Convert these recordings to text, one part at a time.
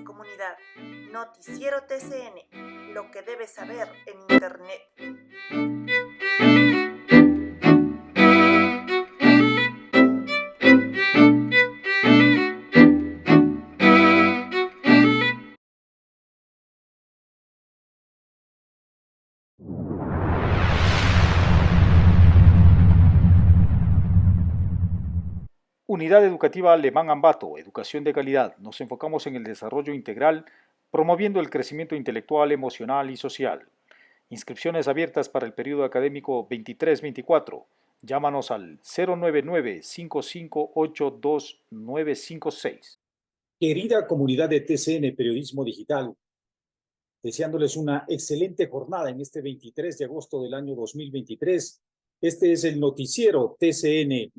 comunidad. Noticiero TCN, lo que debes saber en Internet. Unidad Educativa Alemán Ambato, educación de calidad. Nos enfocamos en el desarrollo integral, promoviendo el crecimiento intelectual, emocional y social. Inscripciones abiertas para el periodo académico 23-24. Llámanos al 099-5582-956. Querida comunidad de TCN Periodismo Digital, deseándoles una excelente jornada en este 23 de agosto del año 2023. Este es el noticiero TCN.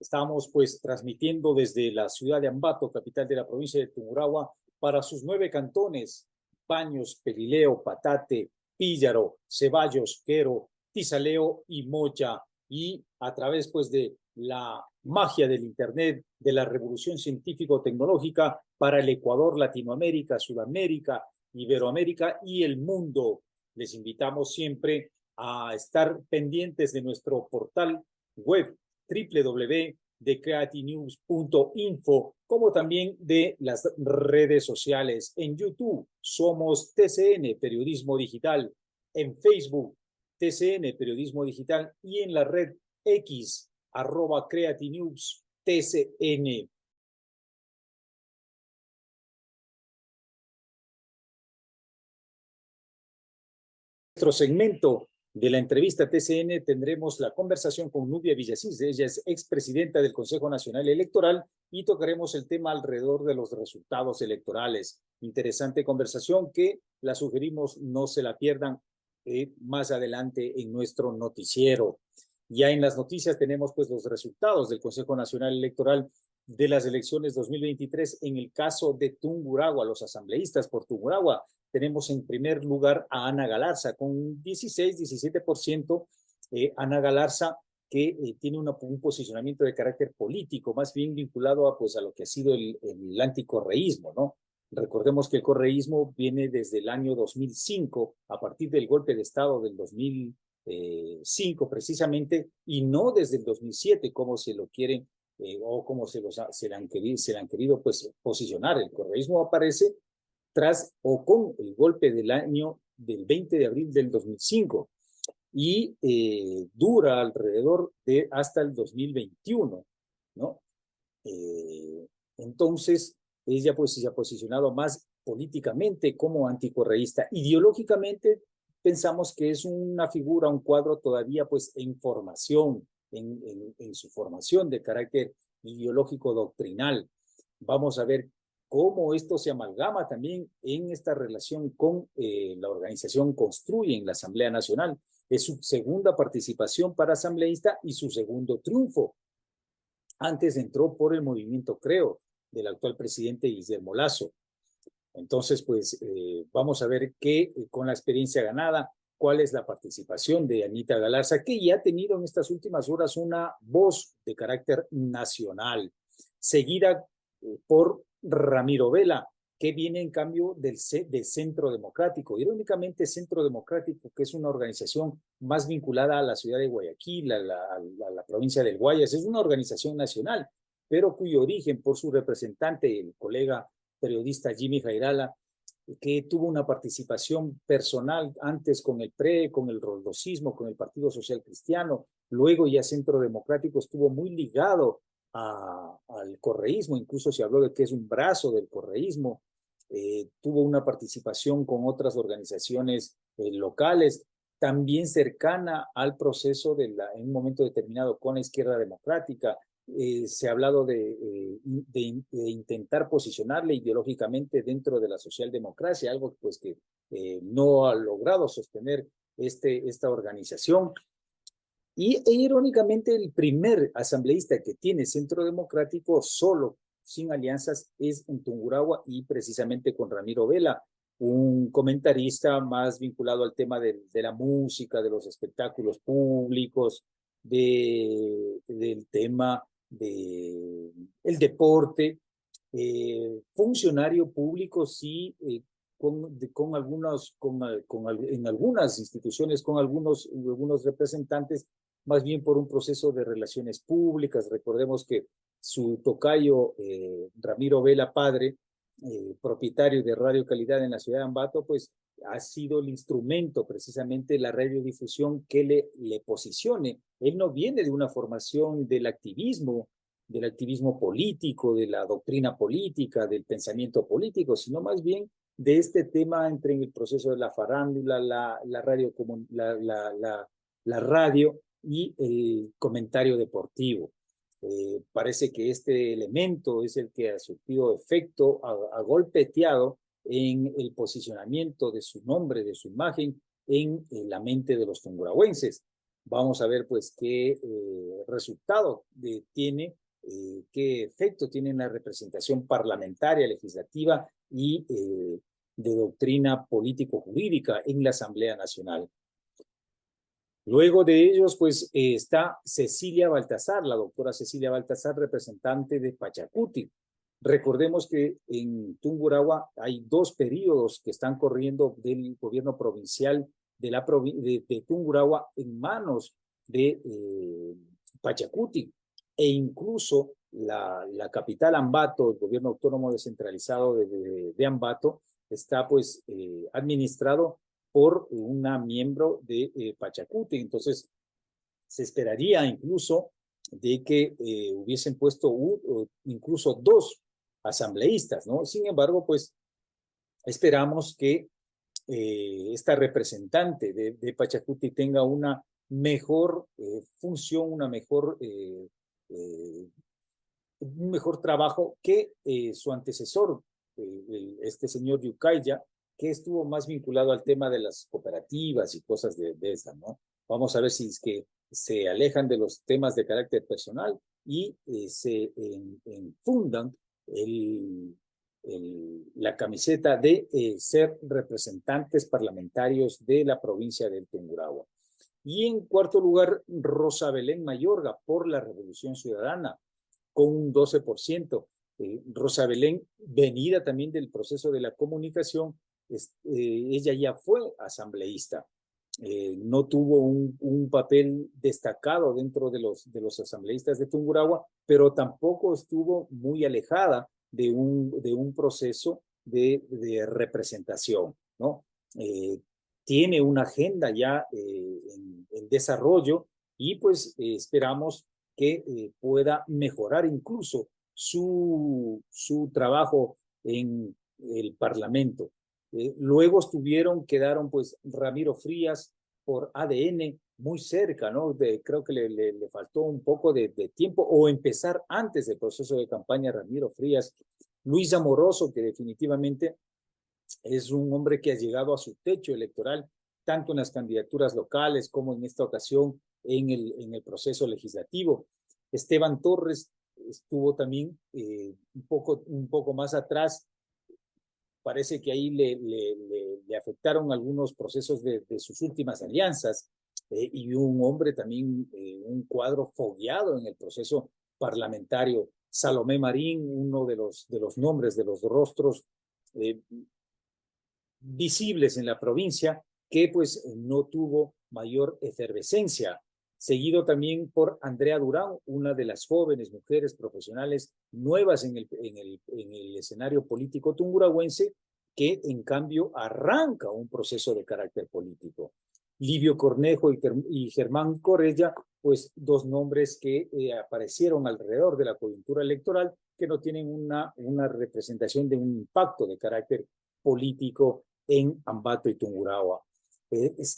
Estamos pues transmitiendo desde la ciudad de Ambato, capital de la provincia de Tungurahua, para sus 9 cantones: Baños, Pelileo, Patate, Píllaro, Ceballos, Quero, Tizaleo y Mocha. Y a través pues de la magia del Internet, de la revolución científico-tecnológica para el Ecuador, Latinoamérica, Sudamérica, Iberoamérica y el mundo. Les invitamos siempre a estar pendientes de nuestro portal web www.decreatinews.info, como también de las redes sociales. En YouTube somos TCN Periodismo Digital, en Facebook TCN Periodismo Digital y en la red X @creatinews TCN. Nuestro segmento de la entrevista TCN tendremos la conversación con Nubia Villasís. Ella es expresidenta del Consejo Nacional Electoral y tocaremos el tema alrededor de los resultados electorales. Interesante conversación que la sugerimos no se la pierdan más adelante en nuestro noticiero. Ya en las noticias tenemos pues los resultados del Consejo Nacional Electoral de las elecciones 2023 en el caso de Tungurahua, los asambleístas por Tungurahua. Tenemos en primer lugar a Ana Galarza con 16-17%. Ana Galarza, que tiene un posicionamiento de carácter político, más bien vinculado a lo que ha sido el anticorreísmo, ¿no? Recordemos que el correísmo viene desde el año 2005, a partir del golpe de Estado del 2005 precisamente, y no desde el 2007, como se lo quieren o como se le han querido pues, posicionar. El correísmo aparece tras o con el golpe del año del 20 de abril del 2005 y dura alrededor de hasta el 2021, ¿no? Entonces, ella pues se ha posicionado más políticamente como anticorreísta. Ideológicamente, pensamos que es una figura, un cuadro todavía pues en formación, en su formación de carácter ideológico doctrinal. Vamos a ver cómo esto se amalgama también en esta relación con la organización Construye en la Asamblea Nacional. Es su segunda participación para asambleísta y su segundo triunfo. Antes entró por el movimiento Creo del actual presidente Guillermo Lasso. Entonces, pues vamos a ver qué, con la experiencia ganada, cuál es la participación de Anita Galarza, que ya ha tenido en estas últimas horas una voz de carácter nacional, seguida por Ramiro Vela, que viene en cambio de Centro Democrático. Irónicamente, Centro Democrático, que es una organización más vinculada a la ciudad de Guayaquil, a la provincia del Guayas, es una organización nacional, pero cuyo origen por su representante, el colega periodista Jimmy Jairala, que tuvo una participación personal antes con el PRE, con el roldosismo, con el Partido Social Cristiano, luego ya Centro Democrático estuvo muy ligado al correísmo, incluso se habló de que es un brazo del correísmo. Tuvo una participación con otras organizaciones locales, también cercana al proceso en un momento determinado con la izquierda democrática. Se ha hablado de intentar posicionarle ideológicamente dentro de la socialdemocracia, algo pues que no ha logrado sostener esta organización. Y irónicamente el primer asambleísta que tiene Centro Democrático solo, sin alianzas, es en Tungurahua y precisamente con Ramiro Vela, un comentarista más vinculado al tema de la música, de los espectáculos públicos, del tema del deporte, funcionario público, sí, en algunas instituciones, con algunos representantes, más bien por un proceso de relaciones públicas. Recordemos que su tocayo, Ramiro Vela Padre, propietario de Radio Calidad en la ciudad de Ambato, pues ha sido el instrumento, precisamente la radiodifusión, que le posicione. Él no viene de una formación del activismo político, de la doctrina política, del pensamiento político, sino más bien de este tema entre el proceso de la farándula, la radio y el comentario deportivo. Parece que este elemento es el que ha surtido efecto, ha golpeteado en el posicionamiento de su nombre, de su imagen, en la mente de los tungurahuenses. Vamos a ver pues qué resultado tiene, qué efecto tiene en la representación parlamentaria, legislativa y de doctrina político-jurídica en la Asamblea Nacional. Luego de ellos, pues está Cecilia Baltazar, la doctora Cecilia Baltazar, representante de Pachacuti. Recordemos que en Tungurahua hay dos periodos que están corriendo del gobierno provincial de Tungurahua en manos de Pachacuti, e incluso la capital Ambato, el gobierno autónomo descentralizado de Ambato, está pues administrado por una miembro de Pachacuti. Entonces, se esperaría incluso de que hubiesen puesto incluso dos asambleístas, ¿no? Sin embargo, pues esperamos que esta representante de Pachacuti tenga una mejor función, un mejor trabajo que su antecesor, este señor Yucaya, que estuvo más vinculado al tema de las cooperativas y cosas de esa, ¿no? Vamos a ver si es que se alejan de los temas de carácter personal y se enfundan la camiseta de ser representantes parlamentarios de la provincia del Tungurahua. Y en cuarto lugar, Rosa Belén Mayorga, por la Revolución Ciudadana, con un 12%. Rosa Belén, venida también del proceso de la comunicación, ella ya fue asambleísta. No tuvo un papel destacado dentro de los asambleístas de Tungurahua, pero tampoco estuvo muy alejada de un proceso de representación, ¿no? Tiene una agenda ya en desarrollo y pues esperamos que pueda mejorar incluso su trabajo en el Parlamento. Luego quedaron pues Ramiro Frías por ADN muy cerca, ¿no? Creo que le faltó un poco de tiempo o empezar antes del proceso de campaña Ramiro Frías. Luis Amoroso, que definitivamente es un hombre que ha llegado a su techo electoral, tanto en las candidaturas locales como en esta ocasión en el proceso legislativo. Esteban Torres estuvo también un poco más atrás. Parece que ahí le afectaron algunos procesos de sus últimas alianzas, y un hombre también, un cuadro fogueado en el proceso parlamentario. Salomé Marín, uno de los nombres, de los rostros visibles en la provincia, que pues no tuvo mayor efervescencia. Seguido también por Andrea Durán, una de las jóvenes mujeres profesionales nuevas en el escenario político tungurahüense, que en cambio arranca un proceso de carácter político. Livio Cornejo y Germán Corella, pues dos nombres que aparecieron alrededor de la coyuntura electoral, que no tienen una representación de un impacto de carácter político en Ambato y Tungurahua.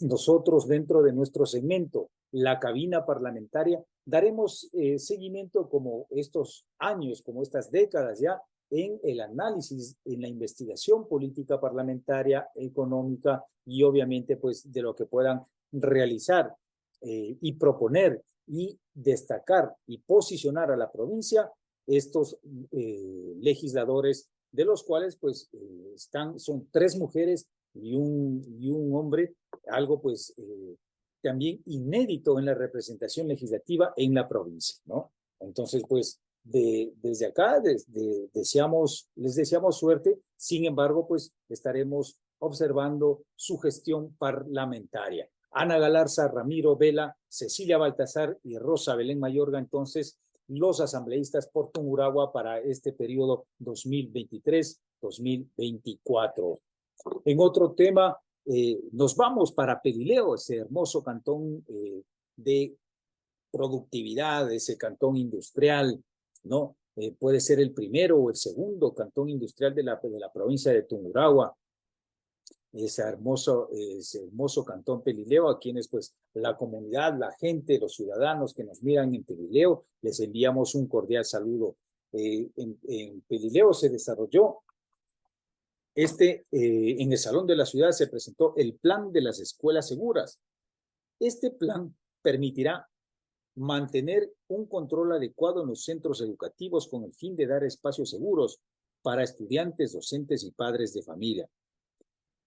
Nosotros, dentro de nuestro segmento, la cabina parlamentaria, daremos seguimiento como estos años, como estas décadas ya, en el análisis, en la investigación política parlamentaria, económica y obviamente pues de lo que puedan realizar y proponer y destacar y posicionar a la provincia estos legisladores, de los cuales pues son 3 mujeres y un hombre, algo pues también inédito en la representación legislativa en la provincia, ¿no? Entonces, pues desde acá les deseamos suerte. Sin embargo, pues estaremos observando su gestión parlamentaria. Ana Galarza, Ramiro Vela, Cecilia Baltazar y Rosa Belén Mayorga, entonces, los asambleístas por Tungurahua para este periodo 2023-2024. En otro tema, nos vamos para Pelileo, ese hermoso cantón de productividad, ese cantón industrial, ¿no? Puede ser el primero o el segundo cantón industrial de la provincia de Tungurahua. Ese hermoso cantón Pelileo, a quienes pues la comunidad, la gente, los ciudadanos que nos miran en Pelileo, les enviamos un cordial saludo. En Pelileo se desarrolló en el Salón de la Ciudad se presentó el plan de las escuelas seguras. Este plan permitirá mantener un control adecuado en los centros educativos con el fin de dar espacios seguros para estudiantes, docentes y padres de familia.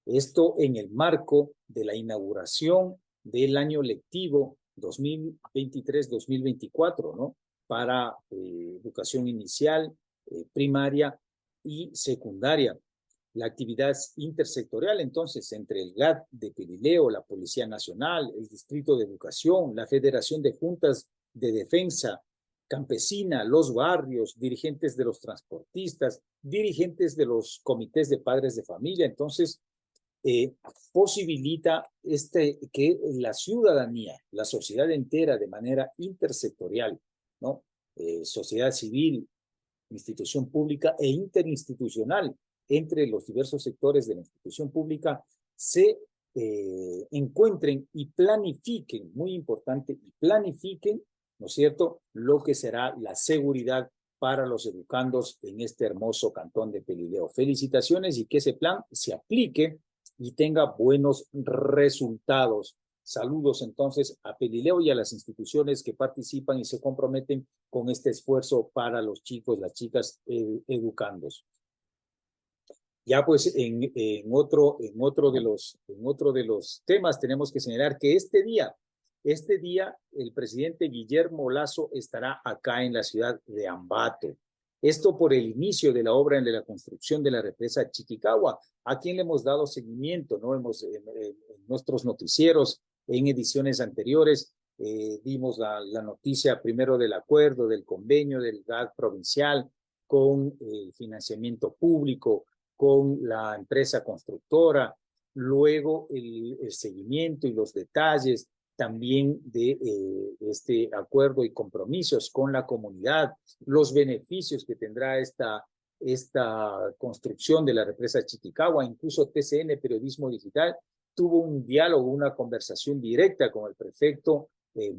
Esto en el marco de la inauguración del año lectivo 2023-2024, ¿no? Para educación inicial, primaria y secundaria. La actividad intersectorial, entonces, entre el GAT de Pelileo, la Policía Nacional, el Distrito de Educación, la Federación de Juntas de Defensa Campesina, los barrios, dirigentes de los transportistas, dirigentes de los comités de padres de familia. Entonces, posibilita que la ciudadanía, la sociedad entera, de manera intersectorial, ¿no? Sociedad civil, institución pública e interinstitucional, entre los diversos sectores de la institución pública, se encuentren y planifiquen, muy importante, y planifiquen, ¿no es cierto?, lo que será la seguridad para los educandos en este hermoso cantón de Pelileo. Felicitaciones y que ese plan se aplique y tenga buenos resultados. Saludos entonces a Pelileo y a las instituciones que participan y se comprometen con este esfuerzo para los chicos, las chicas educandos. Ya pues en otro de los temas tenemos que señalar que este día el presidente Guillermo Lasso estará acá en la ciudad de Ambato. Esto por el inicio de la obra de la construcción de la represa Chiquicagua, a quien le hemos dado seguimiento, ¿no? En nuestros noticieros, en ediciones anteriores, dimos la noticia primero del acuerdo, del convenio del GAD provincial con el financiamiento público, con la empresa constructora, luego el seguimiento y los detalles también de este acuerdo y compromisos con la comunidad, los beneficios que tendrá esta construcción de la represa Chiquicagua. Incluso TCN Periodismo Digital tuvo un diálogo, una conversación directa con el prefecto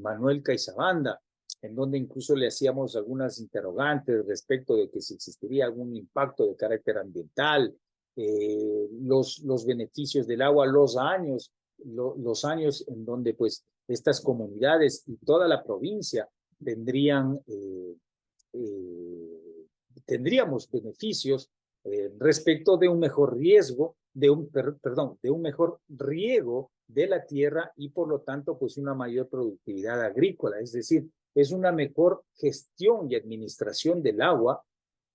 Manuel Caizabanda, en donde incluso le hacíamos algunas interrogantes respecto de que si existiría algún impacto de carácter ambiental, los beneficios del agua, los años en donde pues estas comunidades y toda la provincia tendríamos beneficios respecto de un mejor riesgo, de un mejor riego de la tierra y por lo tanto pues una mayor productividad agrícola, es decir, es una mejor gestión y administración del agua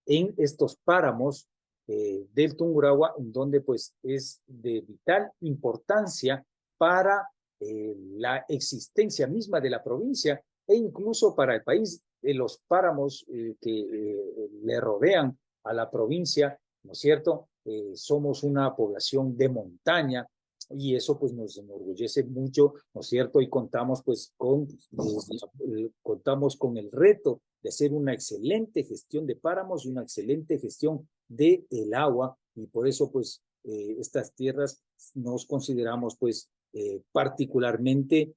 en estos páramos del Tungurahua, en donde pues es de vital importancia para la existencia misma de la provincia e incluso para el país. Los páramos que le rodean a la provincia, ¿no es cierto? Somos una población de montaña y eso pues nos enorgullece mucho, ¿no es cierto? Y contamos pues contamos con el reto de hacer una excelente gestión de páramos y una excelente gestión del agua, y por eso pues estas tierras nos consideramos pues particularmente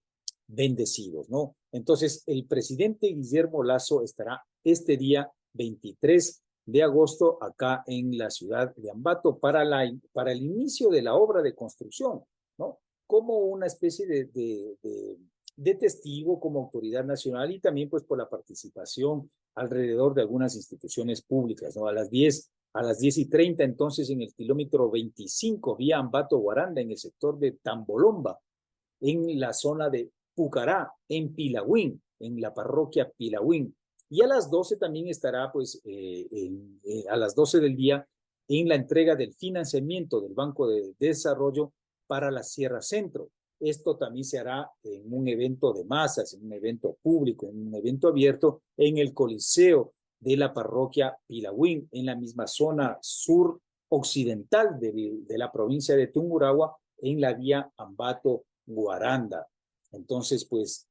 bendecidos, ¿no? Entonces el presidente Guillermo Lasso estará este día 23 de agosto acá en la ciudad de Ambato para el inicio de la obra de construcción, ¿no? Como una especie de testigo, como autoridad nacional, y también pues por la participación alrededor de algunas instituciones públicas, ¿no? A las 10:30 entonces en el kilómetro 25 vía Ambato-Guaranda, en el sector de Tambolomba, en la zona de Pucará, en Pilagüín, en la parroquia Pilagüín. Y a las 12 también estará, pues, a las 12 del día, en la entrega del financiamiento del Banco de Desarrollo para la Sierra Centro. Esto también se hará en un evento de masas, en un evento público, en un evento abierto, en el Coliseo de la parroquia Pilagüín, en la misma zona sur occidental de la provincia de Tungurahua, en la vía Ambato-Guaranda. Entonces, pues,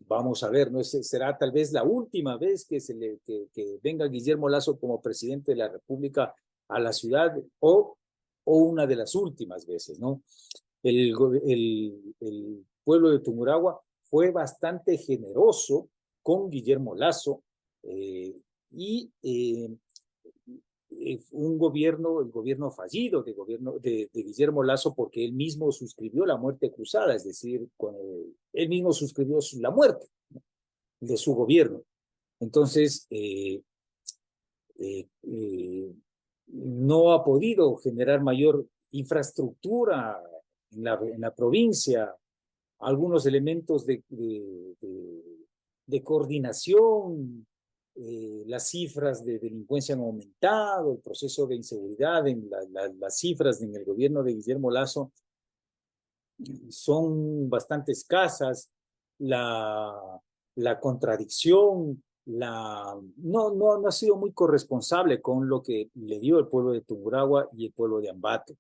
vamos a ver, ¿no? Será tal vez la última vez que venga Guillermo Lasso como presidente de la República a la ciudad, o una de las últimas veces, ¿no? El pueblo de Tungurahua fue bastante generoso con Guillermo Lasso, y el gobierno fallido de Guillermo Lasso, porque él mismo suscribió la muerte cruzada, es decir, él mismo suscribió la muerte de su gobierno. Entonces, no ha podido generar mayor infraestructura en la provincia, algunos elementos de coordinación. Las cifras de delincuencia han aumentado, el proceso de inseguridad, las cifras en el gobierno de Guillermo Lasso son bastante escasas, la contradicción, no ha sido muy corresponsable con lo que le dio el pueblo de Tungurahua y el pueblo de Ambato.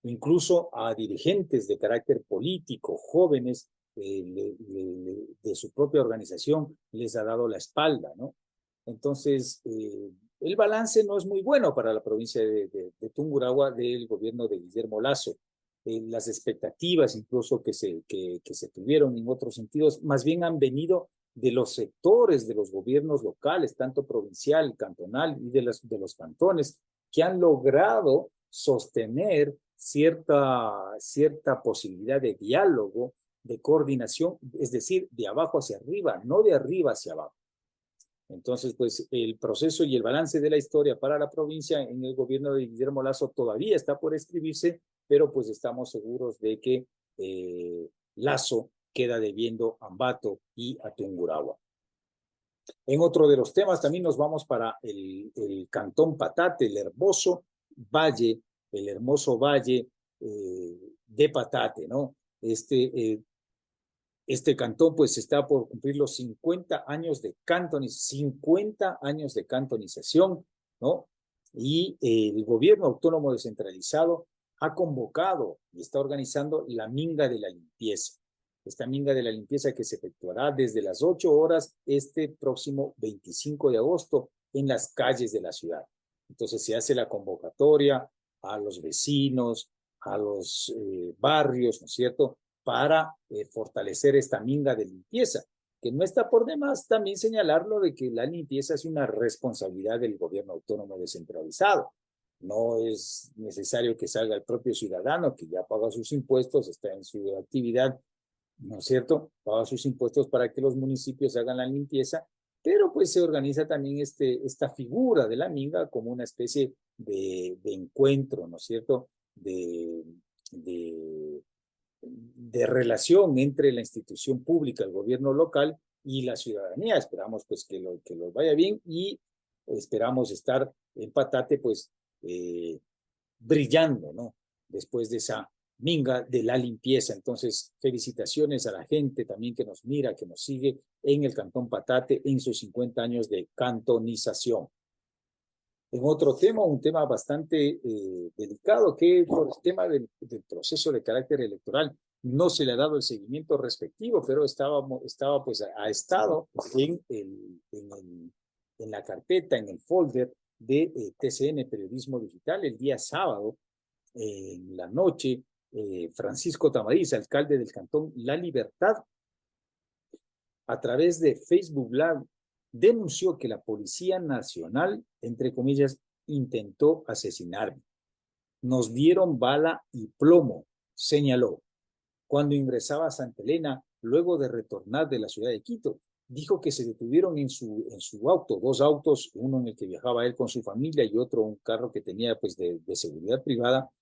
Incluso a dirigentes de carácter político, jóvenes, de su propia organización, les ha dado la espalda, ¿no? Entonces, el balance no es muy bueno para la provincia de Tungurahua del gobierno de Guillermo Lasso. Las expectativas incluso que se tuvieron en otros sentidos, más bien han venido de los sectores de los gobiernos locales, tanto provincial, cantonal y de los cantones, que han logrado sostener cierta posibilidad de diálogo, de coordinación, es decir, de abajo hacia arriba, no de arriba hacia abajo. Entonces, pues el proceso y el balance de la historia para la provincia en el gobierno de Guillermo Lasso todavía está por escribirse, pero pues estamos seguros de que Lasso queda debiendo a Ambato y a Tungurahua. En otro de los temas también nos vamos para el Cantón Patate, el hermoso valle de Patate, ¿no? Este cantón pues está por cumplir los 50 años de cantonización, ¿no? Y el gobierno autónomo descentralizado ha convocado y está organizando la Minga de la Limpieza. Esta Minga de la Limpieza que se efectuará desde las 8 horas este próximo 25 de agosto en las calles de la ciudad. Entonces se hace la convocatoria a los vecinos, a los barrios, ¿no es cierto?, para fortalecer esta minga de limpieza, que no está por demás también señalarlo de que la limpieza es una responsabilidad del gobierno autónomo descentralizado. No es necesario que salga el propio ciudadano que ya paga sus impuestos, está en su actividad, ¿no es cierto? Paga sus impuestos para que los municipios hagan la limpieza, pero pues se organiza también esta figura de la minga como una especie de encuentro, ¿no es cierto?, de relación entre la institución pública, el gobierno local y la ciudadanía. Esperamos pues que lo vaya bien y esperamos estar en Patate pues brillando, ¿no?, después de esa minga de la limpieza. Entonces, felicitaciones a la gente también que nos mira, que nos sigue en el Cantón Patate en sus 50 años de cantonización. En otro tema, un tema bastante delicado, que por el tema del proceso de carácter electoral no se le ha dado el seguimiento respectivo, pero ha estado en la carpeta, en el folder de TCN Periodismo Digital. El día sábado, en la noche, Francisco Tamariz, alcalde del Cantón La Libertad, a través de Facebook Live, denunció que la Policía Nacional, entre comillas, intentó asesinarme. Nos dieron bala y plomo, señaló. Cuando ingresaba a Santa Elena, luego de retornar de la ciudad de Quito, dijo que se detuvieron en su auto, 2 autos, uno en el que viajaba él con su familia y otro un carro que tenía pues de seguridad privada.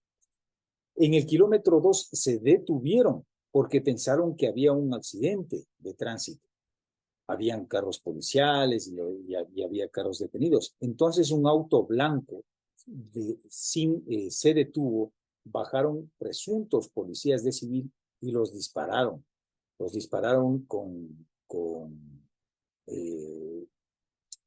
En el kilómetro 2 se detuvieron porque pensaron que había un accidente de tránsito. habían carros policiales y había carros detenidos. Entonces un auto blanco se detuvo, bajaron presuntos policías de civil y los dispararon. Los dispararon con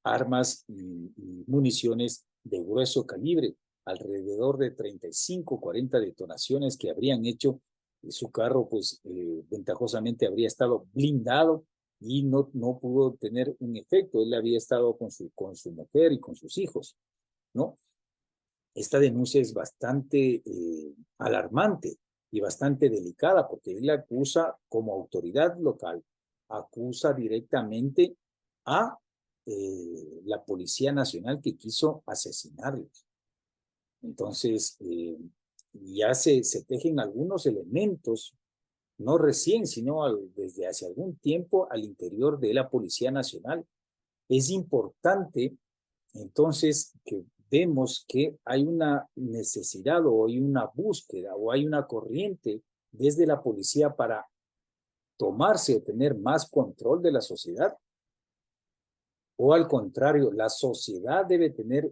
armas y municiones de grueso calibre, alrededor de 35, 40 detonaciones que habrían hecho. Su carro, pues, ventajosamente habría estado blindado y no pudo tener un efecto. Él había estado con su mujer y con sus hijos, ¿no? Esta denuncia es bastante alarmante y bastante delicada porque él acusa como autoridad local, acusa directamente a la Policía Nacional que quiso asesinarlos. Entonces, ya se tejen algunos elementos, no recién, sino desde hace algún tiempo al interior de la Policía Nacional. Es importante, entonces, que vemos que hay una necesidad o hay una búsqueda o hay una corriente desde la policía para tomarse o tener más control de la sociedad. O al contrario, la sociedad debe tener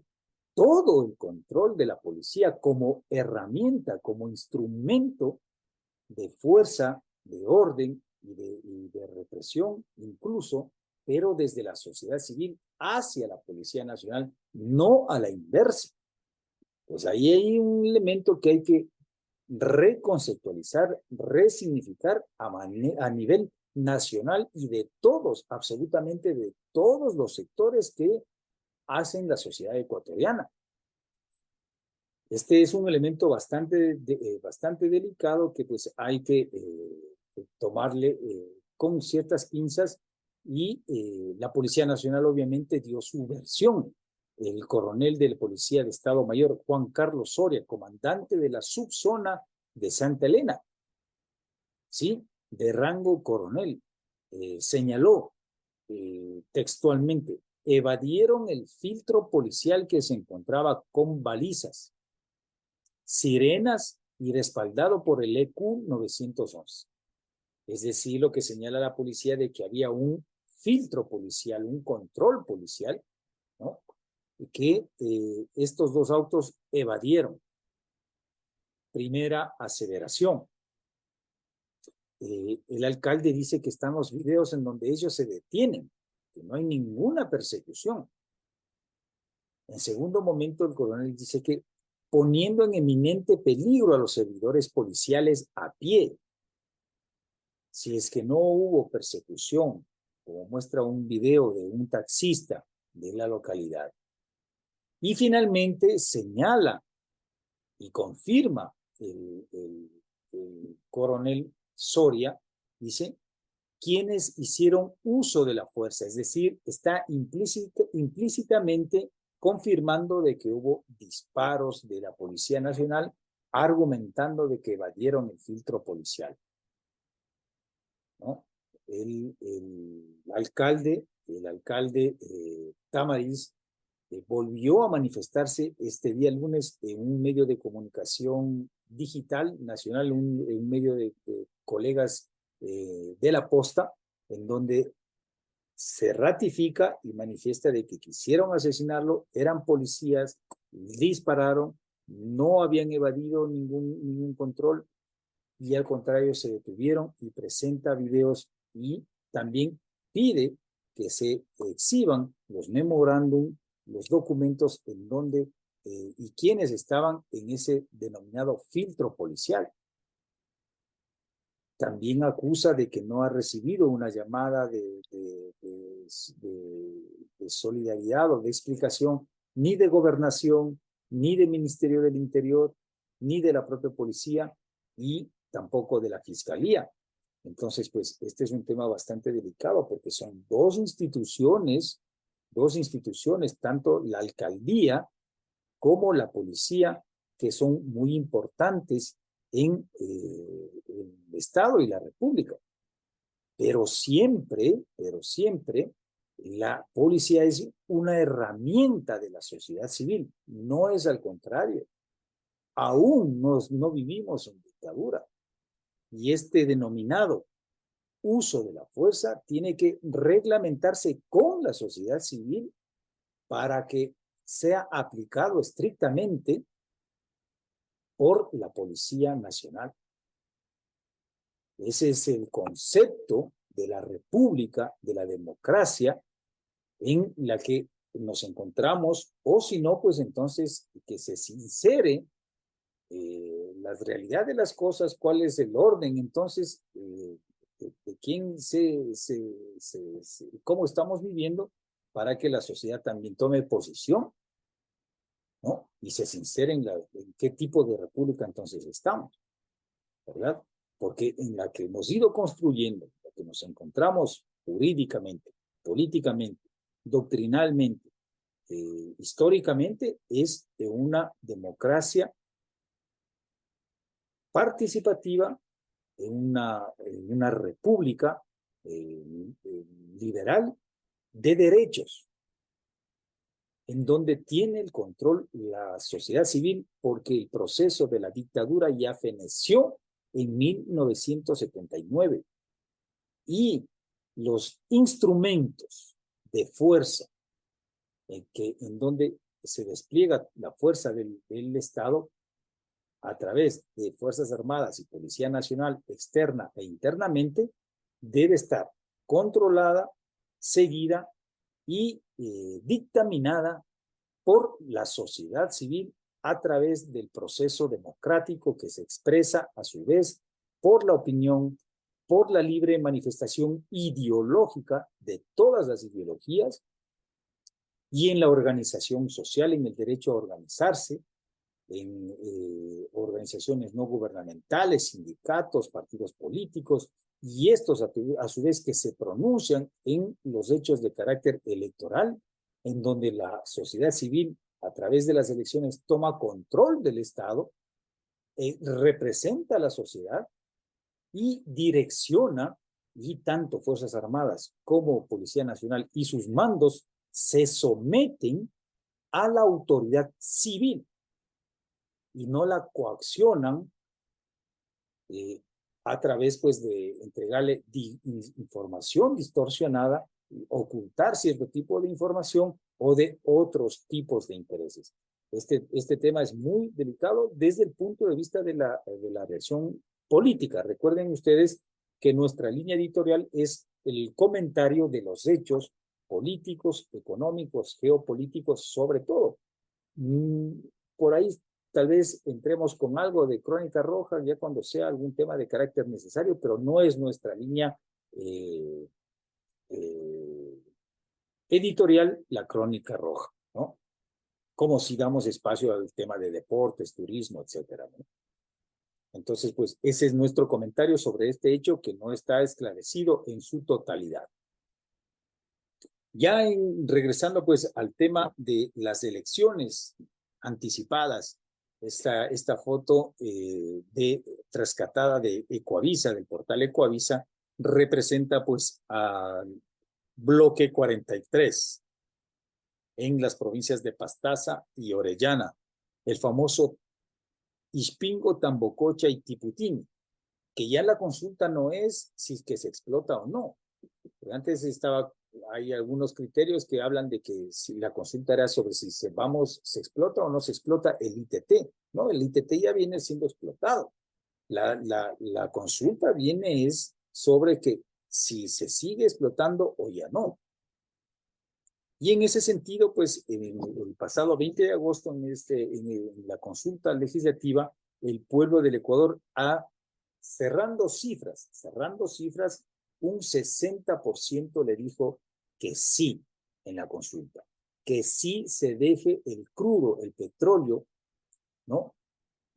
todo el control de la policía como herramienta, como instrumento de fuerza, de orden y de represión incluso, pero desde la sociedad civil hacia la Policía Nacional, no a la inversa. Pues ahí hay un elemento que hay que reconceptualizar, resignificar a nivel nacional y de todos, absolutamente de todos los sectores que hacen la sociedad ecuatoriana. Este es un elemento bastante delicado que pues hay que tomarle con ciertas pinzas y la Policía Nacional obviamente dio su versión. El coronel de la Policía de Estado Mayor, Juan Carlos Soria, comandante de la subzona de Santa Elena, ¿sí? De rango coronel, señaló textualmente, evadieron el filtro policial que se encontraba con balizas, sirenas y respaldado por el EQ 911. Es decir, lo que señala la policía de que había un filtro policial, un control policial, ¿no? Y que estos dos autos evadieron. Primera aseveración. El alcalde dice que están los videos en donde ellos se detienen, que no hay ninguna persecución. En segundo momento, el coronel dice que poniendo en eminente peligro a los servidores policiales a pie. Si es que no hubo persecución, como muestra un video de un taxista de la localidad. Y finalmente señala y confirma el coronel Soria, dice, quienes hicieron uso de la fuerza, es decir, está implícitamente confirmando de que hubo disparos de la Policía Nacional, argumentando de que evadieron el filtro policial, ¿no? El alcalde Tamariz volvió a manifestarse este día lunes en un medio de comunicación digital nacional, un medio de colegas de la Posta, en donde se ratifica y manifiesta de que quisieron asesinarlo, eran policías, dispararon, no habían evadido ningún control y al contrario se detuvieron y presenta videos y también pide que se exhiban los memorándum, los documentos en donde y quienes estaban en ese denominado filtro policial. También acusa de que no ha recibido una llamada de solidaridad o de explicación ni de Gobernación, ni del Ministerio del Interior, ni de la propia policía y tampoco de la Fiscalía. Entonces, pues, este es un tema bastante delicado porque son dos instituciones, tanto la alcaldía como la policía, que son muy importantes en el Estado y la República. Pero siempre, la policía es una herramienta de la sociedad civil, no es al contrario. Aún no vivimos en dictadura. Y este denominado uso de la fuerza tiene que reglamentarse con la sociedad civil para que sea aplicado estrictamente por la Policía Nacional. Ese es el concepto de la república, de la democracia, en la que nos encontramos, o si no, pues entonces que se sincere la realidad de las cosas, cuál es el orden, entonces, de quién cómo estamos viviendo, para que la sociedad también tome posición, ¿no? Y se sincere en qué tipo de república entonces estamos, ¿verdad? Porque en la que hemos ido construyendo, en la que nos encontramos jurídicamente, políticamente, doctrinalmente, históricamente, es de una democracia participativa, en una república liberal de derechos, en donde tiene el control la sociedad civil, porque el proceso de la dictadura ya feneció en 1979 y los instrumentos de fuerza en donde se despliega la fuerza del Estado a través de Fuerzas Armadas y Policía Nacional externa e internamente, debe estar controlada, seguida y dictaminada por la sociedad civil a través del proceso democrático que se expresa a su vez por la opinión, por la libre manifestación ideológica de todas las ideologías y en la organización social, en el derecho a organizarse, en organizaciones no gubernamentales, sindicatos, partidos políticos, y estos a su vez que se pronuncian en los hechos de carácter electoral, en donde la sociedad civil a través de las elecciones toma control del Estado, representa a la sociedad y direcciona, y tanto Fuerzas Armadas como Policía Nacional y sus mandos se someten a la autoridad civil y no la coaccionan a través pues de entregarle información distorsionada, ocultar cierto tipo de información o de otros tipos de intereses. Este tema es muy delicado desde el punto de vista de la versión política. Recuerden ustedes que nuestra línea editorial es el comentario de los hechos políticos, económicos, geopolíticos, sobre todo. Por ahí tal vez entremos con algo de crónica roja ya cuando sea algún tema de carácter necesario, pero no es nuestra línea editorial la crónica roja, ¿no? Como si damos espacio al tema de deportes, turismo, etcétera, ¿no? Entonces, pues ese es nuestro comentario sobre este hecho que no está esclarecido en su totalidad. Ya regresando pues al tema de las anticipadas, esta foto rescatada de Ecoavisa, del portal Ecoavisa, representa pues al bloque 43 en las provincias de Pastaza y Orellana, el famoso Ispingo, Tambococha y Tiputini, que ya la consulta no es si es que se explota o no. Pero antes hay algunos criterios que hablan de que si la consulta era sobre si se explota o no se explota el ITT, ¿no? El ITT ya viene siendo explotado. La consulta viene es sobre que si se sigue explotando o ya no. Y en ese sentido, pues, el pasado 20 de agosto, en la consulta legislativa, el pueblo del Ecuador cerrando cifras, un 60% le dijo que sí en la consulta, que sí se deje el crudo, el petróleo, ¿no?,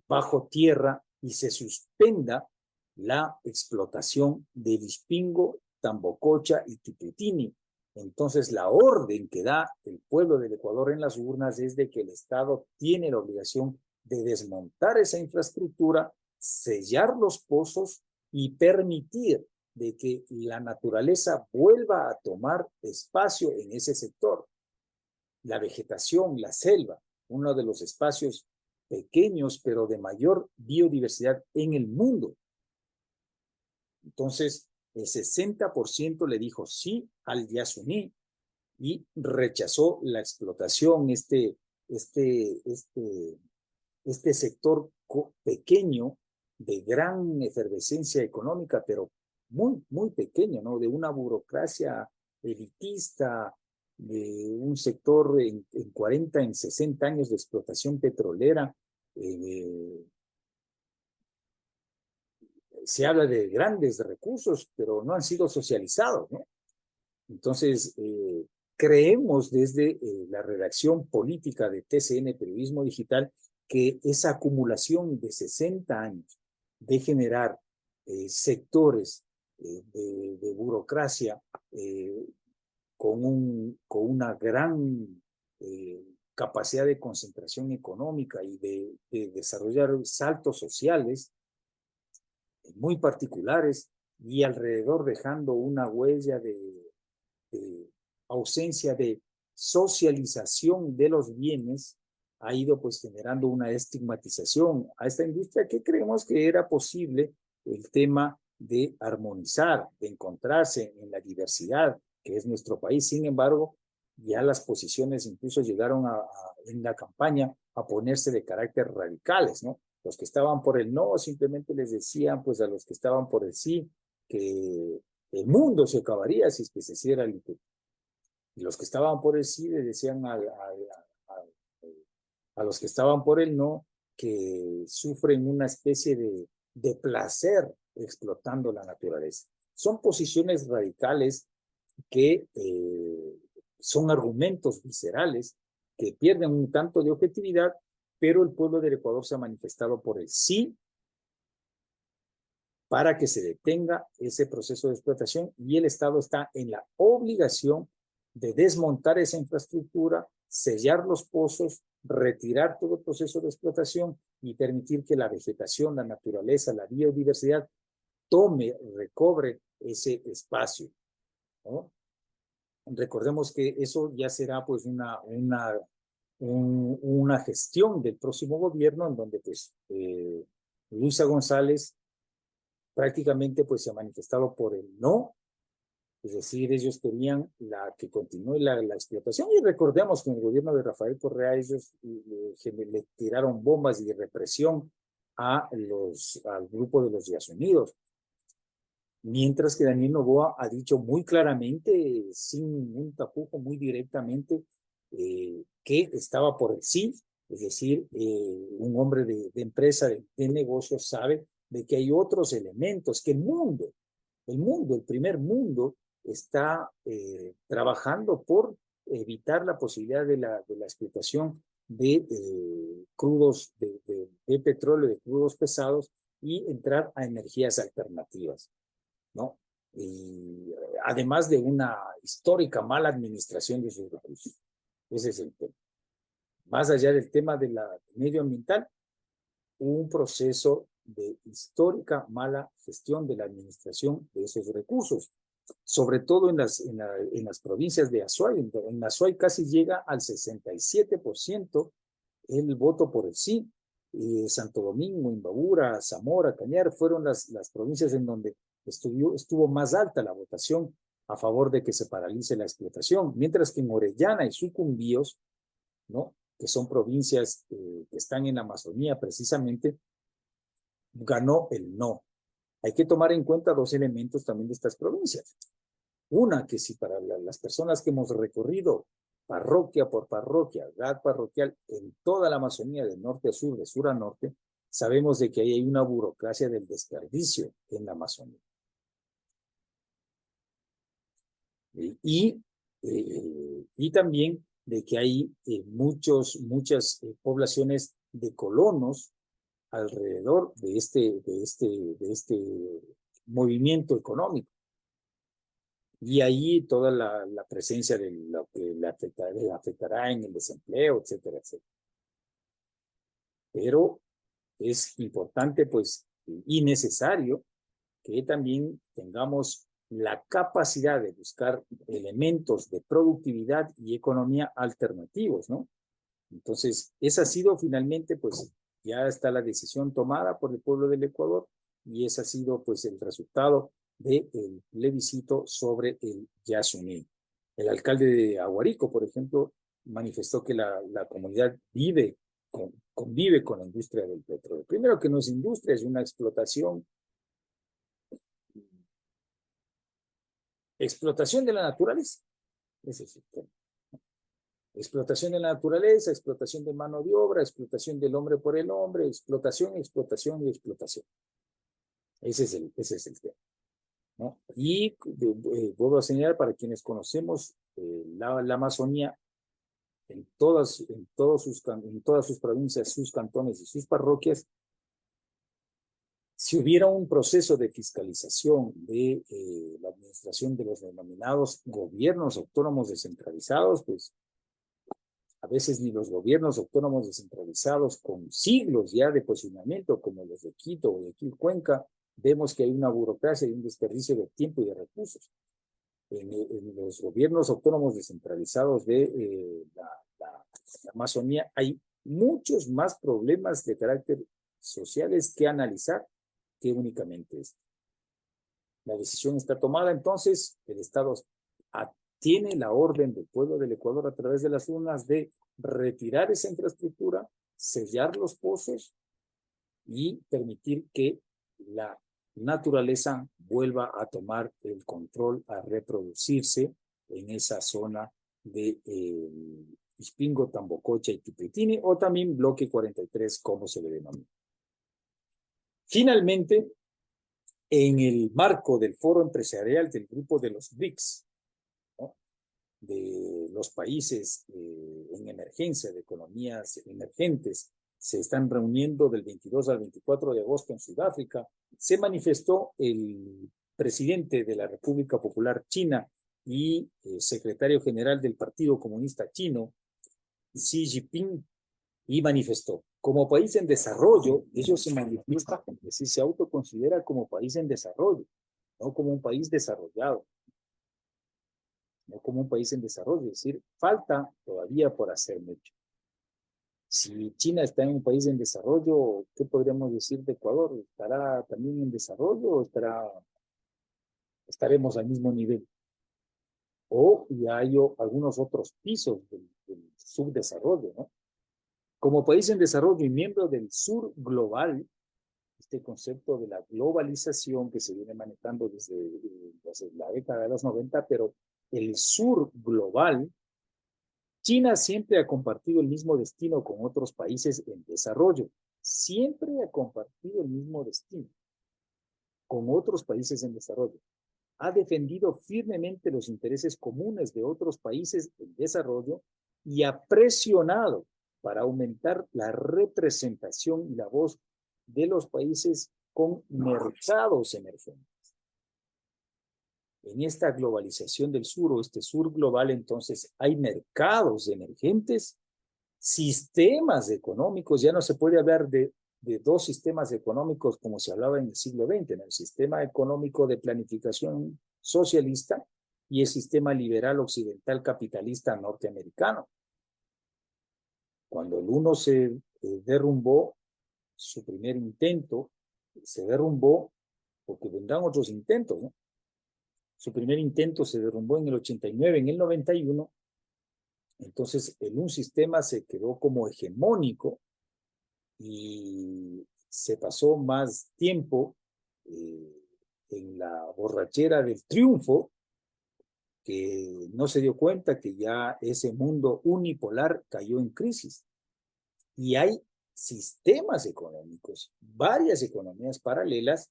bajo tierra y se suspenda la explotación del Ispingo, Tambococha y Tiputini. Entonces, la orden que da el pueblo del Ecuador en las urnas es de que el Estado tiene la obligación de desmontar esa infraestructura, sellar los pozos y permitir de que la naturaleza vuelva a tomar espacio en ese sector. La vegetación, la selva, uno de los espacios pequeños pero de mayor biodiversidad en el mundo. Entonces, El 60% le dijo sí al Yasuní y rechazó la explotación, este sector pequeño de gran efervescencia económica, pero muy, muy pequeño, ¿no? De una burocracia elitista, de un sector en 40, en 60 años de explotación petrolera. Se habla de grandes recursos, pero no han sido socializados, ¿no? Entonces, creemos desde la redacción política de TCN Periodismo Digital que esa acumulación de 60 años de generar sectores de burocracia con una gran capacidad de concentración económica y de desarrollar saltos sociales muy particulares y alrededor dejando una huella de ausencia de socialización de los bienes, ha ido pues generando una estigmatización a esta industria que creemos que era posible el tema de armonizar, de encontrarse en la diversidad que es nuestro país. Sin embargo, ya las posiciones incluso llegaron en la campaña a ponerse de carácter radicales, ¿no? Los que estaban por el no simplemente les decían pues a los que estaban por el sí que el mundo se acabaría si es que se hiciera el. Y los que estaban por el sí le decían a los que estaban por el no que sufren una especie de placer explotando la naturaleza. Son posiciones radicales que son argumentos viscerales que pierden un tanto de objetividad, pero el pueblo del Ecuador se ha manifestado por el sí para que se detenga ese proceso de explotación y el Estado está en la obligación de desmontar esa infraestructura, sellar los pozos, retirar todo el proceso de explotación y permitir que la vegetación, la naturaleza, la biodiversidad recobre ese espacio, ¿no? Recordemos que eso ya será pues una gestión del próximo gobierno en donde pues Luisa González prácticamente pues se ha manifestado por el no, es decir, ellos querían que continúe la explotación y recordemos que en el gobierno de Rafael Correa ellos le tiraron bombas de represión al grupo de los Días Unidos, mientras que Daniel Noboa ha dicho muy claramente, sin ningún tapujo, muy directamente, que estaba por el sí, es decir, un hombre de empresa, de negocios, sabe de que hay otros elementos, que el primer mundo, está trabajando por evitar la posibilidad de la explotación de crudos, de petróleo, de crudos pesados y entrar a energías alternativas, ¿no? Y además de una histórica mala administración de sus recursos. Ese es el tema. Más allá del tema de la medioambiental, un proceso de histórica mala gestión de la administración de esos recursos, sobre todo en las provincias de Azuay. En Azuay casi llega al 67% el voto por el sí. Santo Domingo, Imbabura, Zamora, Cañar fueron las provincias en donde estuvo más alta la votación a favor de que se paralice la explotación, mientras que en Orellana y Sucumbíos, ¿no?, que son provincias que están en la Amazonía precisamente, ganó el no. Hay que tomar en cuenta dos elementos también de estas provincias. Una, que si para las personas que hemos recorrido parroquia por parroquia, GAT parroquial, en toda la Amazonía, de norte a sur, de sur a norte, sabemos de que ahí hay una burocracia del desperdicio en la Amazonía. Y también de que hay muchas poblaciones de colonos alrededor de este movimiento económico. Y ahí toda la presencia de lo que le afectará en el desempleo, etcétera, etcétera. Pero es importante, pues, y necesario que también tengamos la capacidad de buscar elementos de productividad y economía alternativos, ¿no? Entonces, esa ha sido finalmente, pues, ya está la decisión tomada por el pueblo del Ecuador y ese ha sido, pues, el resultado del plebiscito sobre el Yasuní. El alcalde de Aguarico, por ejemplo, manifestó que la comunidad convive con la industria del petróleo. Primero, que no es industria, es una explotación de la naturaleza. Ese es el tema. Explotación de la naturaleza, explotación de mano de obra, explotación del hombre por el hombre, explotación, explotación y explotación. Ese es el tema, ¿no? Y vuelvo a señalar, para quienes conocemos la Amazonía, en todas sus provincias, sus cantones y sus parroquias, si hubiera un proceso de fiscalización de la administración de los denominados gobiernos autónomos descentralizados, pues a veces ni los gobiernos autónomos descentralizados con siglos ya de posicionamiento, como los de Quito o de aquí Cuenca, vemos que hay una burocracia y un desperdicio de tiempo y de recursos. En los gobiernos autónomos descentralizados de la Amazonía hay muchos más problemas de carácter sociales que analizar que únicamente esto. La decisión está tomada, entonces el Estado tiene la orden del pueblo del Ecuador a través de las urnas de retirar esa infraestructura, sellar los pozos y permitir que la naturaleza vuelva a tomar el control, a reproducirse en esa zona de Ispingo, Tambococha y Tipitini, o también bloque 43, como se le denomina. Finalmente, en el marco del foro empresarial del grupo de los BRICS, ¿no?, de los países en emergencia, de economías emergentes, se están reuniendo del 22 al 24 de agosto en Sudáfrica, se manifestó el presidente de la República Popular China y secretario general del Partido Comunista Chino, Xi Jinping, y manifestó: como país en desarrollo, ellos se manifiestan, es decir, se autoconsidera como país en desarrollo, no como un país desarrollado, no como un país en desarrollo, es decir, falta todavía por hacer mucho. Si China está en un país en desarrollo, ¿qué podríamos decir de Ecuador? ¿Estará también en desarrollo o estaremos al mismo nivel? O ya hay algunos otros pisos del subdesarrollo, ¿no? Como país en desarrollo y miembro del sur global, este concepto de la globalización que se viene manejando desde la década de los 90, pero el sur global, China siempre ha compartido el mismo destino con otros países en desarrollo. Siempre ha compartido el mismo destino con otros países en desarrollo. Ha defendido firmemente los intereses comunes de otros países en desarrollo y ha presionado para aumentar la representación y la voz de los países con mercados emergentes. En esta globalización del sur, o este sur global, entonces hay mercados emergentes, sistemas económicos. Ya no se puede hablar de dos sistemas económicos como se hablaba en el siglo XX, ¿no? El sistema económico de planificación socialista y el sistema liberal occidental capitalista norteamericano. Cuando el uno se derrumbó, su primer intento se derrumbó porque vendrán otros intentos, ¿no? Su primer intento se derrumbó en el 89, en el 91. Entonces, un sistema se quedó como hegemónico y se pasó más tiempo en la borrachera del triunfo, que no se dio cuenta que ya ese mundo unipolar cayó en crisis. Y hay sistemas económicos, varias economías paralelas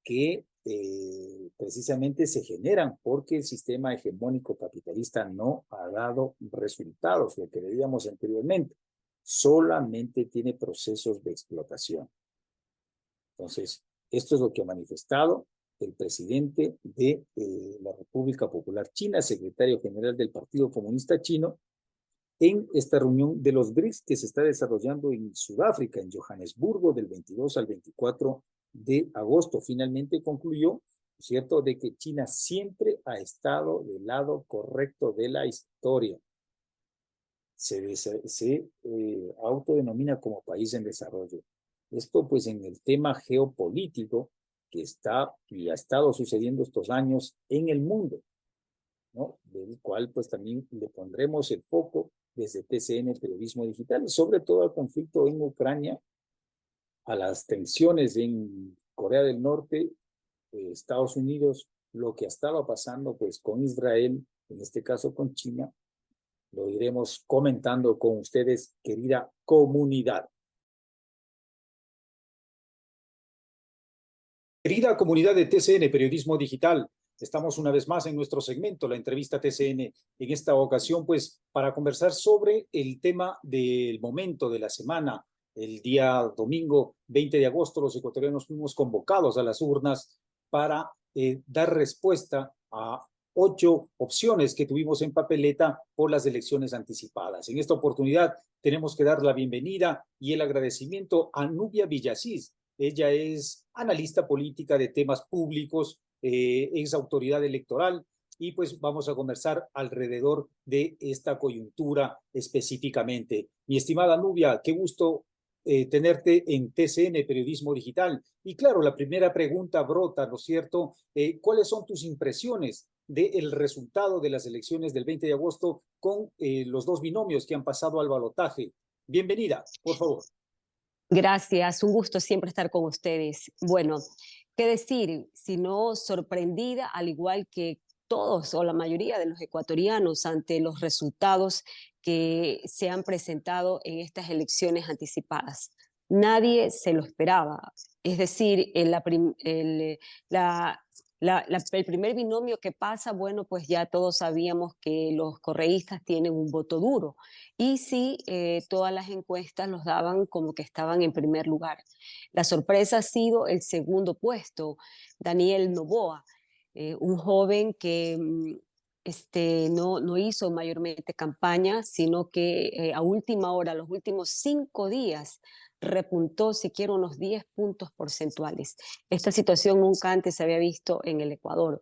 que precisamente se generan porque el sistema hegemónico capitalista no ha dado resultados, lo que veíamos anteriormente. Solamente tiene procesos de explotación. Entonces, esto es lo que ha manifestado el presidente de la República Popular China, secretario general del Partido Comunista Chino, en esta reunión de los BRICS que se está desarrollando en Sudáfrica, en Johannesburgo, del 22 al 24 de agosto. Finalmente concluyó, ¿cierto?, de que China siempre ha estado del lado correcto de la historia. Se autodenomina como país en desarrollo. Esto, pues, en el tema geopolítico, que está y ha estado sucediendo estos años en el mundo, ¿no? Del cual pues también le pondremos el foco desde TCN Periodismo Digital, sobre todo al conflicto en Ucrania, a las tensiones en Corea del Norte, Estados Unidos, lo que ha estado pasando pues con Israel, en este caso con China, lo iremos comentando con ustedes, querida comunidad. Querida comunidad de TCN Periodismo Digital, estamos una vez más en nuestro segmento, la entrevista TCN, en esta ocasión pues para conversar sobre el tema del momento de la semana. El día domingo 20 de agosto los ecuatorianos fuimos convocados a las urnas para dar respuesta a 8 opciones que tuvimos en papeleta por las elecciones anticipadas. En esta oportunidad tenemos que dar la bienvenida y el agradecimiento a Nubia Villasís. Ella es analista política de temas públicos, es autoridad electoral y pues vamos a conversar alrededor de esta coyuntura específicamente. Mi estimada Nubia, qué gusto tenerte en TCN Periodismo Digital. Y claro, la primera pregunta brota, ¿no es cierto? ¿Cuáles son tus impresiones del resultado de las elecciones del 20 de agosto con los dos binomios que han pasado al balotaje? Bienvenida, por favor. Gracias, un gusto siempre estar con ustedes. Bueno, qué decir, sino sorprendida, al igual que todos o la mayoría de los ecuatorianos ante los resultados que se han presentado en estas elecciones anticipadas. Nadie se lo esperaba. Es decir, el primer binomio que pasa, bueno, pues ya todos sabíamos que los correístas tienen un voto duro y sí, todas las encuestas los daban como que estaban en primer lugar. La sorpresa ha sido el segundo puesto, Daniel Noboa, un joven que no hizo mayormente campaña, sino que a última hora, los últimos 5 días, repuntó siquiera unos 10 puntos porcentuales. Esta situación nunca antes se había visto en el Ecuador.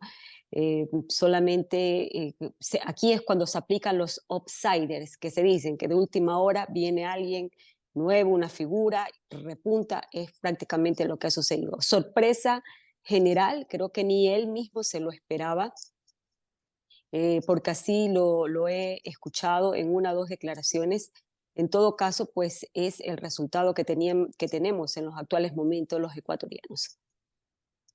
Aquí es cuando se aplican los outsiders, que se dicen que de última hora viene alguien nuevo, una figura, repunta, es prácticamente lo que ha sucedido. Sorpresa general, creo que ni él mismo se lo esperaba, porque así lo he escuchado en una o dos declaraciones. En todo caso, pues es el resultado que tenemos en los actuales momentos los ecuatorianos.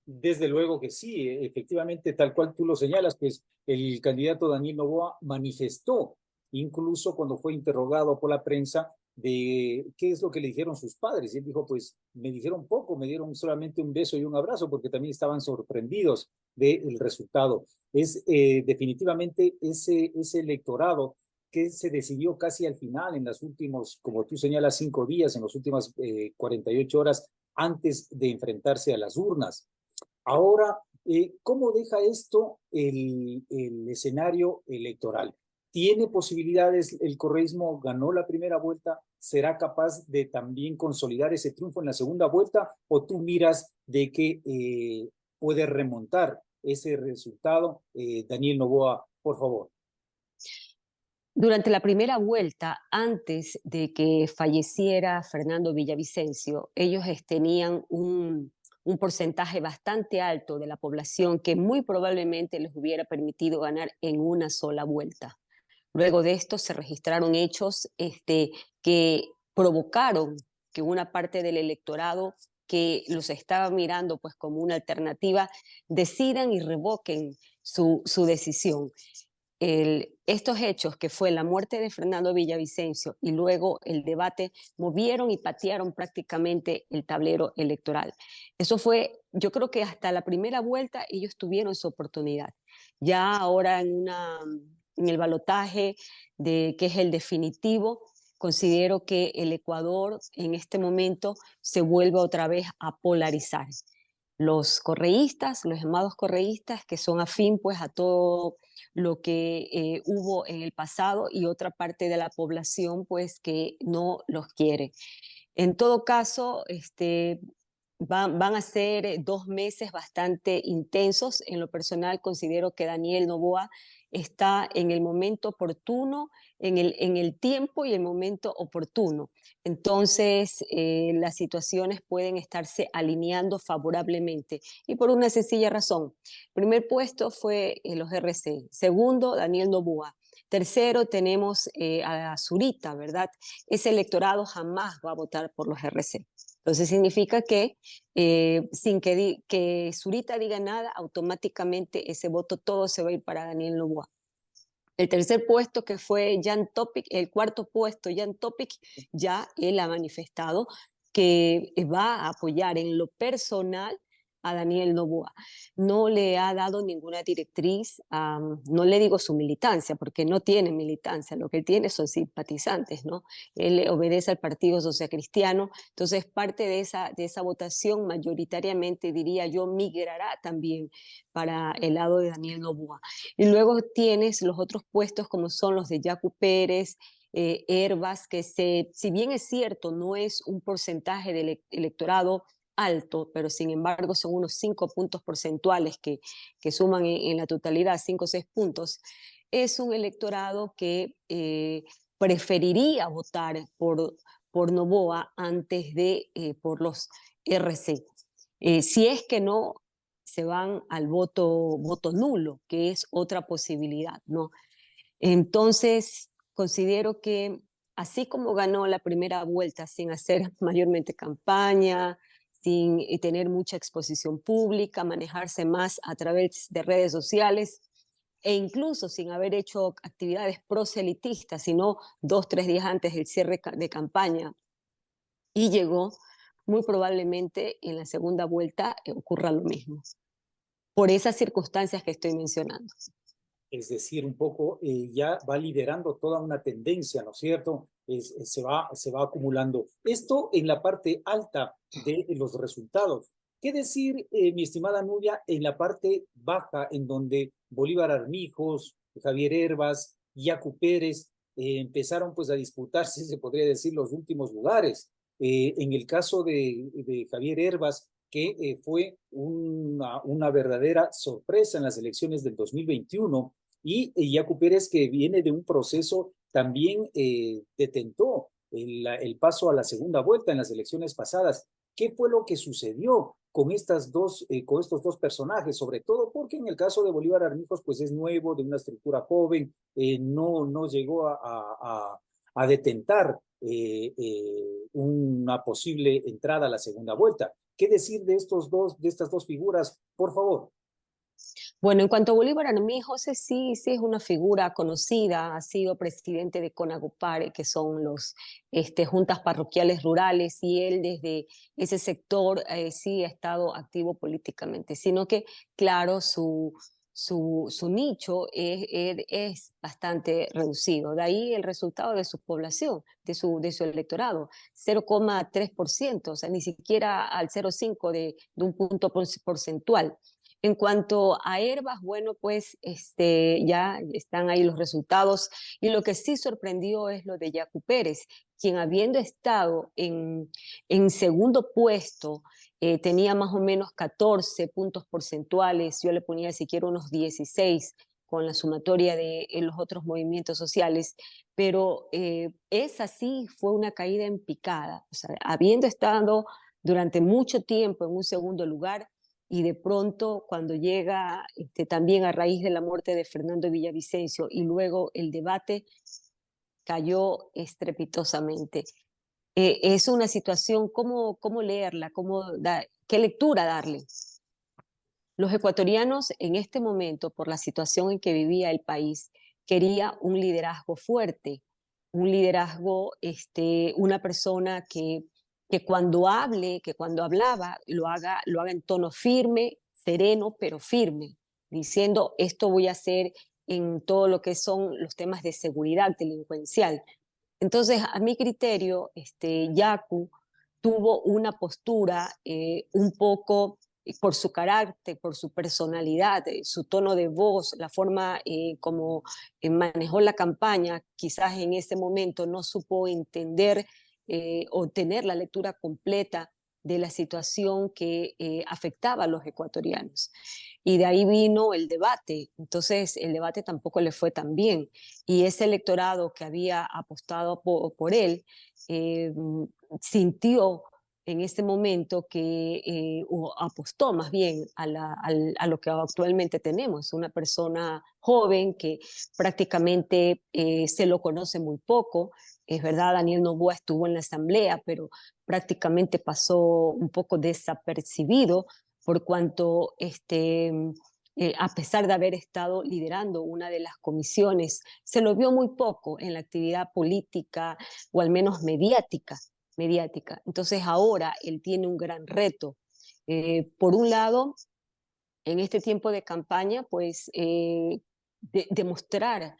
Desde luego que sí, efectivamente, tal cual tú lo señalas, pues el candidato Daniel Noboa manifestó, incluso cuando fue interrogado por la prensa, de qué es lo que le dijeron sus padres. Y él dijo, pues me dijeron poco, me dieron solamente un beso y un abrazo, porque también estaban sorprendidos del resultado. Es definitivamente ese electorado que se decidió casi al final, en los últimos, como tú señalas, 5 días, en las últimas 48 horas antes de enfrentarse a las urnas. Ahora, ¿cómo deja esto el escenario electoral? ¿Tiene posibilidades el correísmo? ¿Ganó la primera vuelta? ¿Será capaz de también consolidar ese triunfo en la segunda vuelta? ¿O tú miras de que puede remontar ese resultado? Daniel Noboa, por favor. Durante la primera vuelta, antes de que falleciera Fernando Villavicencio, ellos tenían un porcentaje bastante alto de la población que muy probablemente les hubiera permitido ganar en una sola vuelta. Luego de esto se registraron hechos que provocaron que una parte del electorado que los estaba mirando pues como una alternativa decidan y revoquen su decisión. Estos hechos, que fue la muerte de Fernando Villavicencio y luego el debate, movieron y patearon prácticamente el tablero electoral. Eso fue, yo creo que hasta la primera vuelta ellos tuvieron su oportunidad. Ya ahora en el balotaje, que es el definitivo, considero que el Ecuador en este momento se vuelve otra vez a polarizar. Los correístas, los llamados correístas, que son afín pues a todo lo que hubo en el pasado, y otra parte de la población pues que no los quiere. En todo caso, van a ser 2 meses bastante intensos. En lo personal, considero que Daniel Noboa está en el momento oportuno, en el tiempo y el momento oportuno. Entonces, las situaciones pueden estarse alineando favorablemente. Y por una sencilla razón. Primer puesto fue los RC. Segundo, Daniel Noboa. Tercero, tenemos a Zurita, ¿verdad? Ese electorado jamás va a votar por los RC. Entonces significa que sin que Zurita diga nada, automáticamente ese voto todo se va a ir para Daniel Noboa. El tercer puesto, que fue Jan Topic, el cuarto puesto, Jan Topic, ya él ha manifestado que va a apoyar en lo personal a Daniel Noboa. No le ha dado ninguna directriz, no le digo su militancia, porque no tiene militancia, lo que él tiene son simpatizantes, ¿no? Él obedece al Partido Social Cristiano, entonces parte de esa votación mayoritariamente, diría yo, migrará también para el lado de Daniel Noboa. Y luego tienes los otros puestos como son los de Yacu Pérez, Hervas, que si bien es cierto, no es un porcentaje del electorado alto, pero sin embargo son unos 5 puntos porcentuales que suman en la totalidad, 5 o 6 puntos, es un electorado que preferiría votar por Noboa antes de por los RC. Si es que no se van al voto nulo, que es otra posibilidad, ¿no? Entonces, considero que así como ganó la primera vuelta sin hacer mayormente campaña, sin tener mucha exposición pública, manejarse más a través de redes sociales e incluso sin haber hecho actividades proselitistas, sino 2 o 3 días antes del cierre de campaña, y llegó, muy probablemente en la segunda vuelta ocurra lo mismo, por esas circunstancias que estoy mencionando. Es decir, un poco ya va liderando toda una tendencia, ¿no es cierto? Se va acumulando. Esto en la parte alta de los resultados. ¿Qué decir, mi estimada Nubia, en la parte baja, en donde Bolívar Armijos, Javier Hervas, Yacu Pérez empezaron pues a disputarse, se podría decir, los últimos lugares? En el caso de Javier Hervas, que fue una verdadera sorpresa en las elecciones del 2021, y Yacu Pérez, que viene de un proceso, también detentó el paso a la segunda vuelta en las elecciones pasadas. ¿Qué fue lo que sucedió con estos dos personajes? Sobre todo porque en el caso de Bolívar Armijos, pues es nuevo, de una estructura joven, no llegó a detentar una posible entrada a la segunda vuelta. ¿Qué decir de estas dos figuras, por favor? Bueno, en cuanto a Bolívar Armijos, sí es una figura conocida, ha sido presidente de CONAGUPARE, que son los juntas parroquiales rurales, y él desde ese sector sí ha estado activo políticamente, sino que, claro, su nicho es bastante reducido. De ahí el resultado de su población, de su electorado, 0,3%, o sea, ni siquiera al 0,5% de un punto porcentual. En cuanto a Hervas, bueno, pues ya están ahí los resultados, y lo que sí sorprendió es lo de Yacu Pérez, quien habiendo estado en segundo puesto, tenía más o menos 14 puntos porcentuales, yo le ponía siquiera unos 16 con la sumatoria de los otros movimientos sociales, pero esa sí fue una caída en picada, o sea, habiendo estado durante mucho tiempo en un segundo lugar, y de pronto cuando llega también a raíz de la muerte de Fernando Villavicencio y luego el debate, cayó estrepitosamente. Es una situación, ¿cómo leerla? ¿Qué lectura darle? Los ecuatorianos en este momento, por la situación en que vivía el país, quería un liderazgo fuerte, un liderazgo, una persona que cuando hable, que cuando hablaba, lo haga en tono firme, sereno, pero firme, diciendo esto voy a hacer en todo lo que son los temas de seguridad delincuencial. Entonces, a mi criterio, Yacu tuvo una postura un poco por su carácter, por su personalidad, su tono de voz, la forma como manejó la campaña, quizás en ese momento no supo entender o tener la lectura completa de la situación que afectaba a los ecuatorianos. Y de ahí vino el debate. Entonces, el debate tampoco le fue tan bien. Y ese electorado que había apostado por él sintió en este momento que o apostó más bien a lo que actualmente tenemos, una persona joven que prácticamente se lo conoce muy poco. Es verdad, Daniel Noboa estuvo en la asamblea, pero prácticamente pasó un poco desapercibido por cuanto a pesar de haber estado liderando una de las comisiones, se lo vio muy poco en la actividad política o al menos mediática. Entonces ahora él tiene un gran reto. Por un lado, en este tiempo de campaña, pues demostrar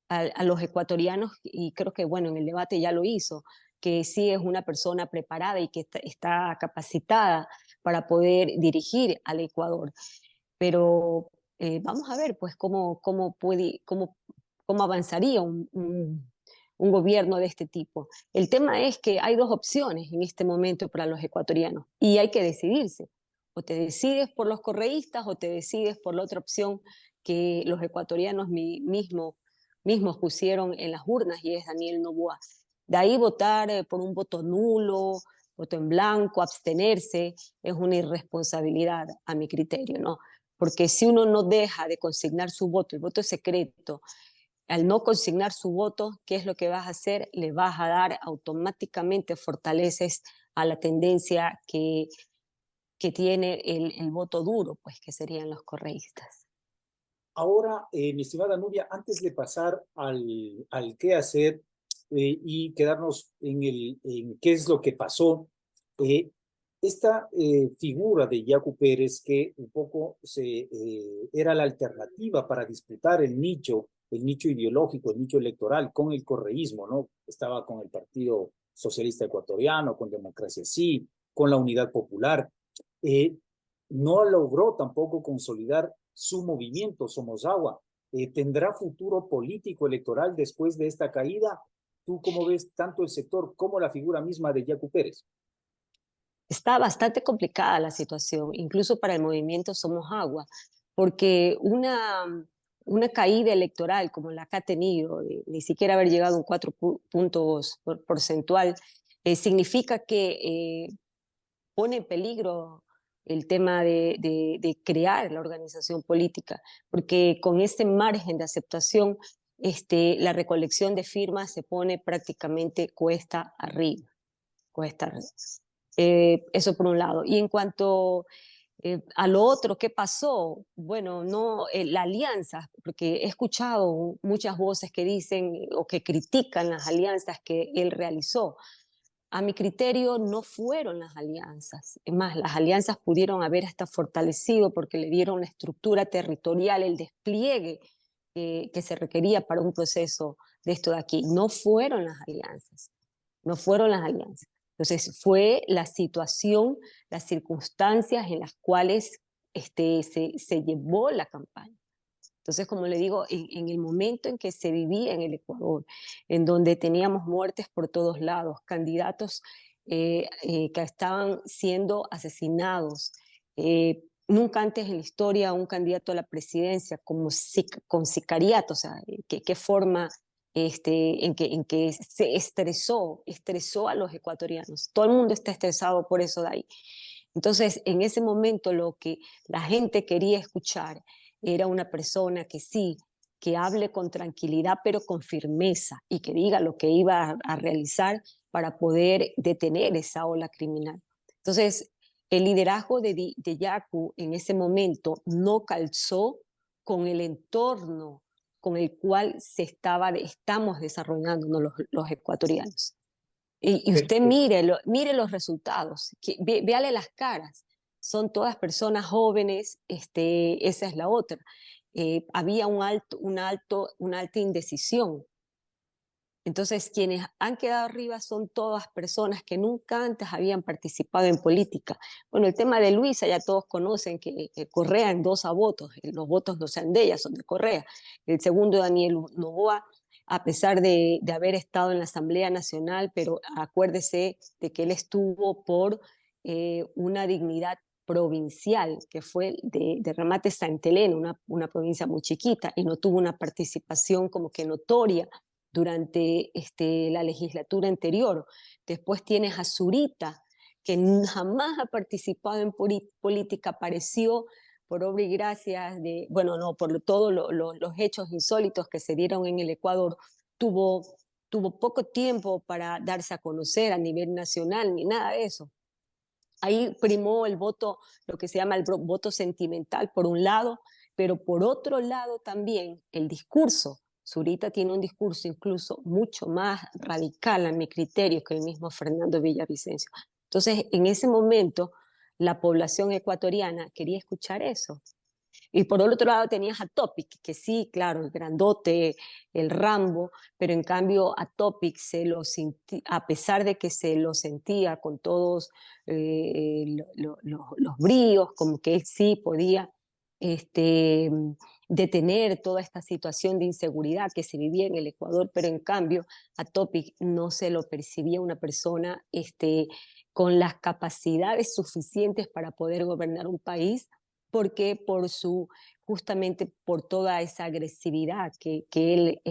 a los ecuatorianos, y creo que bueno, en el debate ya lo hizo, que sí es una persona preparada y que está capacitada para poder dirigir al Ecuador. Pero vamos a ver pues cómo avanzaría un gobierno de este tipo. El tema es que hay dos opciones en este momento para los ecuatorianos y hay que decidirse. O te decides por los correístas o te decides por la otra opción que los ecuatorianos mismos pusieron en las urnas, y es Daniel Noboa. De ahí votar por un voto nulo, voto en blanco, abstenerse, es una irresponsabilidad a mi criterio, ¿no? Porque si uno no deja de consignar su voto, el voto es secreto, al no consignar su voto, ¿qué es lo que vas a hacer? Le vas a dar automáticamente fortaleces a la tendencia que tiene el voto duro, pues que serían los correístas. Ahora, mi estimada Nubia, antes de pasar al qué hacer y quedarnos en qué es lo que pasó, esta figura de Yacu Pérez, que un poco era la alternativa para disputar el nicho ideológico, el nicho electoral con el correísmo, ¿no? Estaba con el Partido Socialista Ecuatoriano, con Democracia Sí, con la Unidad Popular. No logró tampoco consolidar su movimiento Somos Agua. ¿Tendrá futuro político electoral después de esta caída? ¿Tú cómo ves tanto el sector como la figura misma de Yacu Pérez? Está bastante complicada la situación, incluso para el movimiento Somos Agua, porque una caída electoral como la que ha tenido, ni siquiera haber llegado a un 4 puntos porcentual, significa que pone en peligro el tema de crear la organización política, porque con este margen de aceptación, la recolección de firmas se pone prácticamente cuesta arriba, cuesta arriba. Eso por un lado. Y en cuanto a lo otro, ¿qué pasó? Bueno, no, la alianza, porque he escuchado muchas voces que dicen o que critican las alianzas que él realizó. A mi criterio, no fueron las alianzas. Es más, las alianzas pudieron haber hasta fortalecido porque le dieron la estructura territorial, el despliegue que se requería para un proceso de esto de aquí. No fueron las alianzas. No fueron las alianzas. Entonces, fue la situación, las circunstancias en las cuales se llevó la campaña. Entonces, como le digo, en el momento en que se vivía en el Ecuador, en donde teníamos muertes por todos lados, candidatos que estaban siendo asesinados, nunca antes en la historia un candidato a la presidencia con sicariato, o sea, qué forma en que se estresó a los ecuatorianos. Todo el mundo está estresado por eso de ahí. Entonces, en ese momento lo que la gente quería escuchar era una persona que sí, que hable con tranquilidad, pero con firmeza, y que diga lo que iba a realizar para poder detener esa ola criminal. Entonces, el liderazgo de Yacu en ese momento no calzó con el entorno con el cual estamos desarrollando los ecuatorianos. Y usted mire los resultados, véale las caras. Son todas personas jóvenes, esa es la otra. Había una alta indecisión. Entonces, quienes han quedado arriba son todas personas que nunca antes habían participado en política. Bueno, el tema de Luisa ya todos conocen que Correa endosa votos, los votos no sean de ella, son de Correa. El segundo, Daniel Noboa, a pesar de haber estado en la Asamblea Nacional, pero acuérdese de que él estuvo por una dignidad provincial, que fue de Ramate Santa Elena, una provincia muy chiquita, y no tuvo una participación como que notoria durante la legislatura anterior. Después tienes a Zurita, que jamás ha participado en política, apareció por obra y gracia de, bueno, no, por todos los hechos insólitos que se dieron en el Ecuador, tuvo poco tiempo para darse a conocer a nivel nacional, ni nada de eso. Ahí primó el voto, lo que se llama el voto sentimental, por un lado, pero por otro lado también el discurso. Zurita tiene un discurso incluso mucho más radical a mi criterio que el mismo Fernando Villavicencio. Entonces, en ese momento, la población ecuatoriana quería escuchar eso. Y por el otro lado tenías a Topic, que sí, claro, el grandote, el Rambo, pero en cambio a Topic a pesar de que se lo sentía con todos los bríos, como que él sí podía detener toda esta situación de inseguridad que se vivía en el Ecuador, pero en cambio a Topic no se lo percibía una persona con las capacidades suficientes para poder gobernar un país, porque justamente por toda esa agresividad que él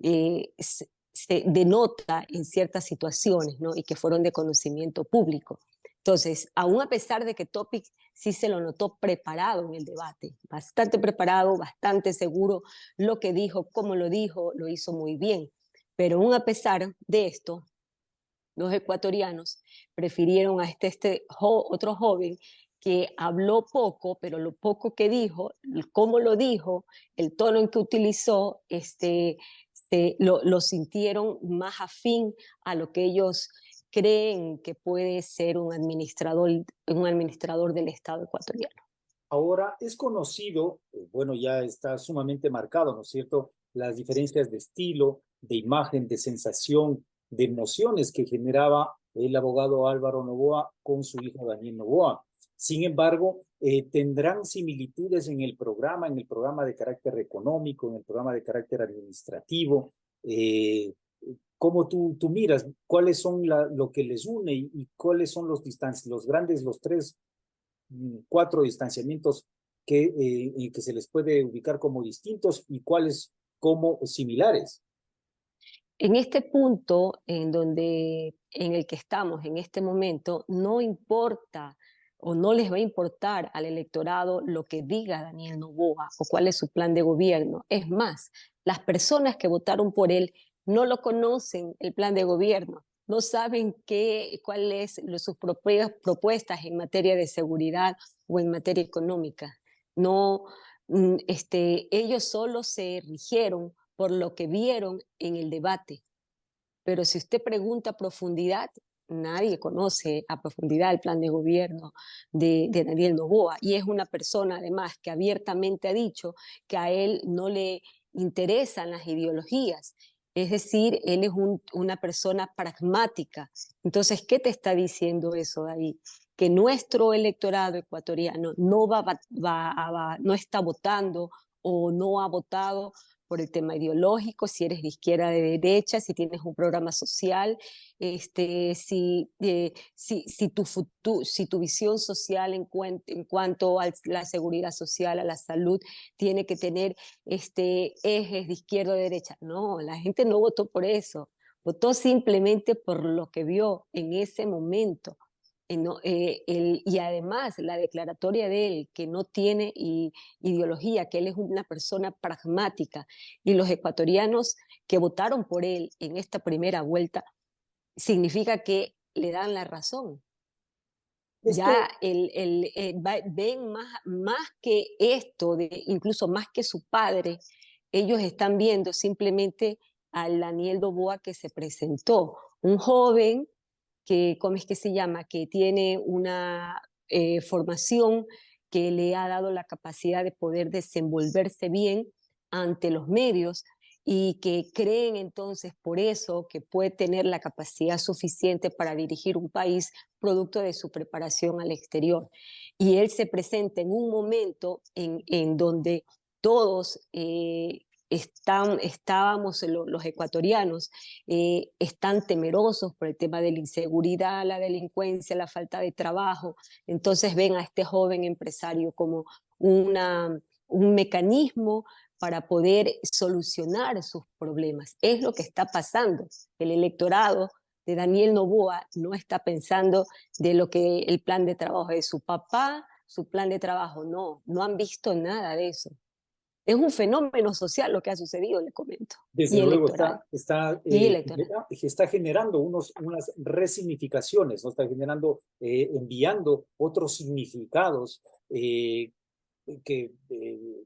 se denota en ciertas situaciones, ¿no? Y que fueron de conocimiento público. Entonces, aún a pesar de que Topic sí se lo notó preparado en el debate, bastante preparado, bastante seguro, lo que dijo, cómo lo dijo, lo hizo muy bien. Pero aún a pesar de esto, los ecuatorianos prefirieron a otro joven que habló poco, pero lo poco que dijo, cómo lo dijo, el tono en que utilizó, lo sintieron más afín a lo que ellos creen que puede ser un administrador del Estado ecuatoriano. Ahora es conocido, bueno, ya está sumamente marcado, ¿no es cierto?, las diferencias de estilo, de imagen, de sensación, de emociones que generaba el abogado Álvaro Noboa con su hijo Daniel Noboa. Sin embargo, tendrán similitudes en el programa de carácter económico, en el programa de carácter administrativo. ¿Cómo tú miras? ¿Cuáles son lo que les une y cuáles son los tres, cuatro distanciamientos que se les puede ubicar como distintos y cuáles como similares? En este punto en el que estamos en este momento, no importa o no les va a importar al electorado lo que diga Daniel Noboa o cuál es su plan de gobierno. Es más, las personas que votaron por él no lo conocen, el plan de gobierno, no saben cuáles sus propias propuestas en materia de seguridad o en materia económica. No, ellos solo se rigieron por lo que vieron en el debate. Pero si usted pregunta a profundidad, nadie conoce a profundidad el plan de gobierno de Daniel Noboa. Y es una persona, además, que abiertamente ha dicho que a él no le interesan las ideologías. Es decir, él es una persona pragmática. Entonces, ¿qué te está diciendo eso, David? Que nuestro electorado ecuatoriano no está votando o no ha votado por el tema ideológico, si eres de izquierda, de derecha, si tienes un programa social, si tu visión social en cuanto a la seguridad social, a la salud, tiene que tener ejes de izquierda o de derecha. No, la gente no votó por eso, votó simplemente por lo que vio en ese momento. Y además la declaratoria de él, que no tiene ideología, que él es una persona pragmática, y los ecuatorianos que votaron por él en esta primera vuelta, significa que le dan la razón. Ya ven más que esto, incluso más que su padre, ellos están viendo simplemente al Daniel Noboa que se presentó, un joven que, ¿cómo es que se llama?, que tiene una formación que le ha dado la capacidad de poder desenvolverse bien ante los medios y que creen entonces por eso que puede tener la capacidad suficiente para dirigir un país producto de su preparación al exterior. Y él se presenta en un momento en donde todos estábamos los ecuatorianos, están temerosos por el tema de la inseguridad, la delincuencia, la falta de trabajo. Entonces ven a este joven empresario como un mecanismo para poder solucionar sus problemas. Es lo que está pasando. El electorado de Daniel Noboa no está pensando de lo que el plan de trabajo de su papá, su plan de trabajo, no han visto nada de eso. Es un fenómeno social lo que ha sucedido, le comento, Desde y luego electoral, y electoral. está generando unas resignificaciones, ¿no? Está generando, enviando otros significados que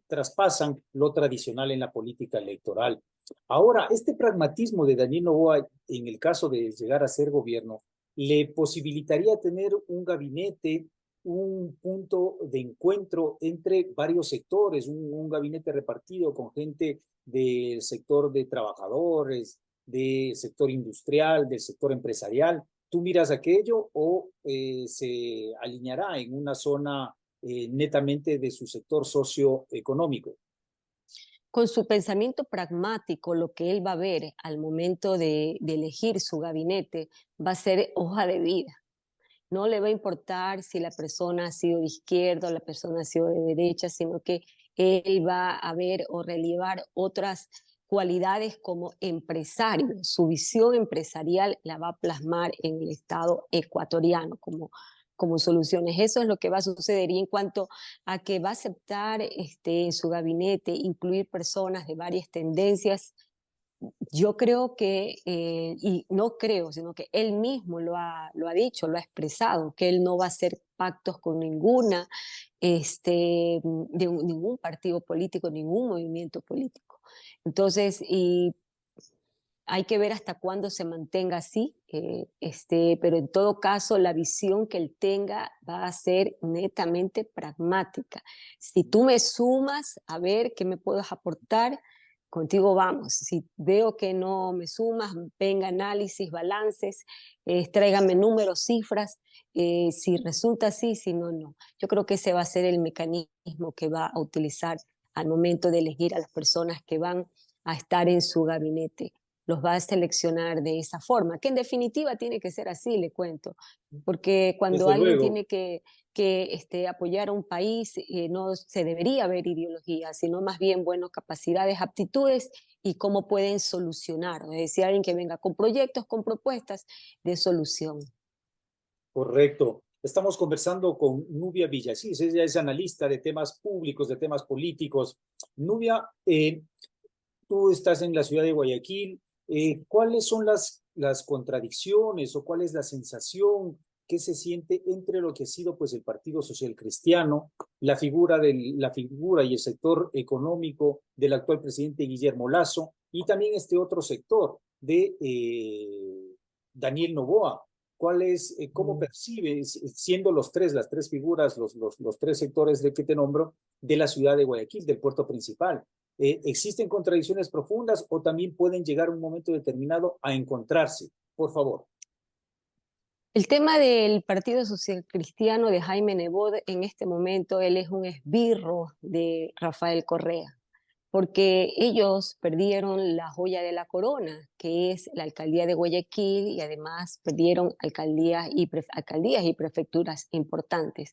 traspasan lo tradicional en la política electoral. Ahora, este pragmatismo de Daniel Noboa, en el caso de llegar a ser gobierno, le posibilitaría tener un gabinete, un punto de encuentro entre varios sectores, un gabinete repartido con gente del sector de trabajadores, del sector industrial, del sector empresarial. ¿Tú miras aquello o se alineará en una zona netamente de su sector socioeconómico? Con su pensamiento pragmático, lo que él va a ver al momento de elegir su gabinete va a ser hoja de vida. No le va a importar si la persona ha sido de izquierda o la persona ha sido de derecha, sino que él va a ver o relevar otras cualidades como empresario. Su visión empresarial la va a plasmar en el Estado ecuatoriano como soluciones. Eso es lo que va a suceder. Y en cuanto a que va a aceptar en su gabinete incluir personas de varias tendencias, yo creo que, y no creo, sino que él mismo lo ha dicho, lo ha expresado, que él no va a hacer pactos con ningún partido político, ningún movimiento político. Entonces, y hay que ver hasta cuándo se mantenga así, pero en todo caso la visión que él tenga va a ser netamente pragmática. Si tú me sumas a ver qué me puedes aportar, contigo vamos. Si veo que no me sumas, venga análisis, balances, tráigame números, cifras, si resulta así, si no, no. Yo creo que ese va a ser el mecanismo que va a utilizar al momento de elegir a las personas que van a estar en su gabinete. Los va a seleccionar de esa forma, que en definitiva tiene que ser así, le cuento, porque cuando Desde alguien luego. tiene que apoyar a un país, no se debería ver ideología, sino más bien, bueno, capacidades, aptitudes y cómo pueden solucionar, es decir, alguien que venga con proyectos, con propuestas de solución. Correcto. Estamos conversando con Nubia Villasís, ella es analista de temas públicos, de temas políticos. Nubia, tú estás en la ciudad de Guayaquil. ¿Cuáles son las contradicciones o cuál es la sensación que se siente entre lo que ha sido pues el Partido Social Cristiano, la figura y el sector económico del actual presidente Guillermo Lasso y también este otro sector de Daniel Noboa? ¿Cómo percibes, siendo las tres figuras, los tres sectores de que te nombro, de la ciudad de Guayaquil, del puerto principal? ¿Existen contradicciones profundas o también pueden llegar a un momento determinado a encontrarse? Por favor. El tema del Partido Social Cristiano de Jaime Nebot, en este momento él es un esbirro de Rafael Correa, porque ellos perdieron la joya de la corona, que es la alcaldía de Guayaquil, y además perdieron alcaldías y prefecturas importantes.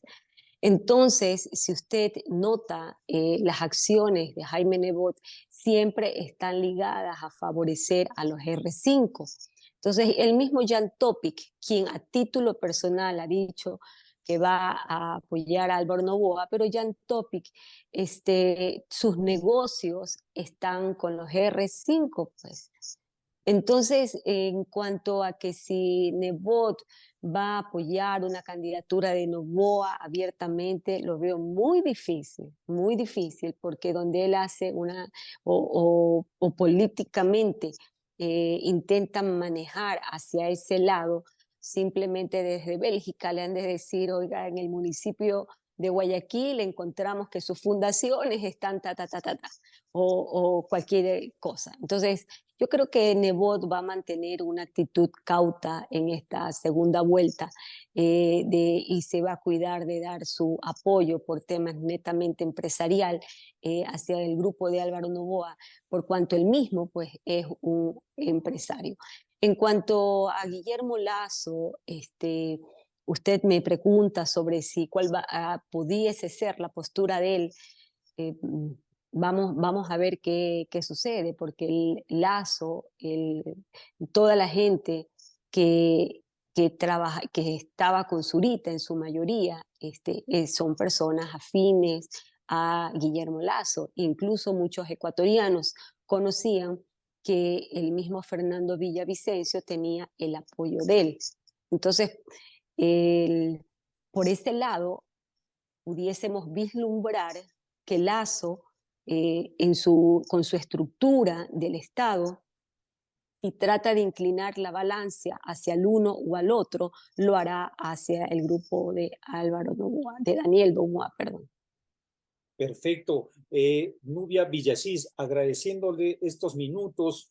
Entonces, si usted nota, las acciones de Jaime Nebot siempre están ligadas a favorecer a los R5. Entonces, el mismo Jan Topic, quien a título personal ha dicho que va a apoyar a Álvaro Noboa, pero Jan Topic, sus negocios están con los R5, pues. Entonces, en cuanto a que si Nebot va a apoyar una candidatura de Noboa abiertamente, lo veo muy difícil, porque donde él hace o políticamente intenta manejar hacia ese lado, simplemente desde Bélgica le han de decir, oiga, en el municipio de Guayaquil encontramos que sus fundaciones están o cualquier cosa. Entonces, yo creo que Nebot va a mantener una actitud cauta en esta segunda vuelta y se va a cuidar de dar su apoyo por temas netamente empresarial hacia el grupo de Álvaro Noboa, por cuanto él mismo pues, es un empresario. En cuanto a Guillermo Lasso, usted me pregunta sobre si pudiese ser la postura de él. eh, vamos a ver qué sucede, porque el Lazo, toda la gente que estaba con Zurita en su mayoría, son personas afines a Guillermo Lasso. Incluso muchos ecuatorianos conocían que el mismo Fernando Villavicencio tenía el apoyo de él. Entonces, por ese lado, pudiésemos vislumbrar que Lasso, con su estructura del Estado, y trata de inclinar la balanza hacia el uno o al otro, lo hará hacia el grupo de Álvaro Noboa, de Daniel Noboa, perdón. Perfecto. Nubia Villasís, agradeciéndole estos minutos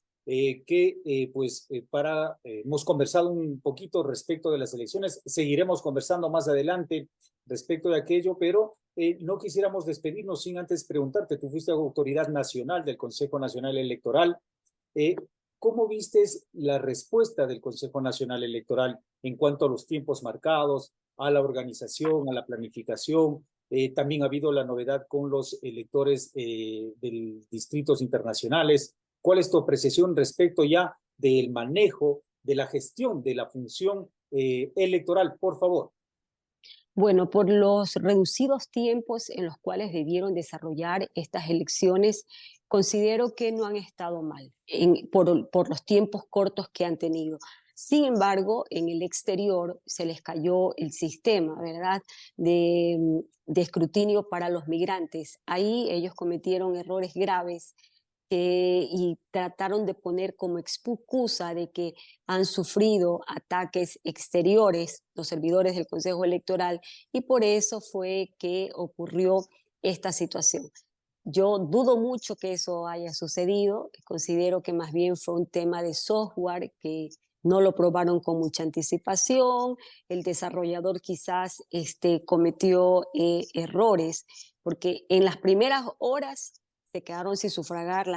hemos conversado un poquito respecto de las elecciones. Seguiremos conversando más adelante respecto de aquello, pero no quisiéramos despedirnos sin antes preguntarte, tú fuiste autoridad nacional del Consejo Nacional Electoral. ¿Cómo vistes la respuesta del Consejo Nacional Electoral en cuanto a los tiempos marcados, a la organización, a la planificación? También ha habido la novedad con los electores de distritos internacionales. ¿Cuál es tu apreciación respecto ya del manejo, de la gestión de la función electoral? Por favor. Bueno, por los reducidos tiempos en los cuales debieron desarrollar estas elecciones, considero que no han estado mal por los tiempos cortos que han tenido. Sin embargo, en el exterior se les cayó el sistema, ¿verdad?, de escrutinio para los migrantes. Ahí ellos cometieron errores graves y trataron de poner como excusa de que han sufrido ataques exteriores los servidores del Consejo Electoral, y por eso fue que ocurrió esta situación. Yo dudo mucho que eso haya sucedido, considero que más bien fue un tema de software que no lo probaron con mucha anticipación, el desarrollador quizás cometió errores, porque en las primeras horas se quedaron sin sufragar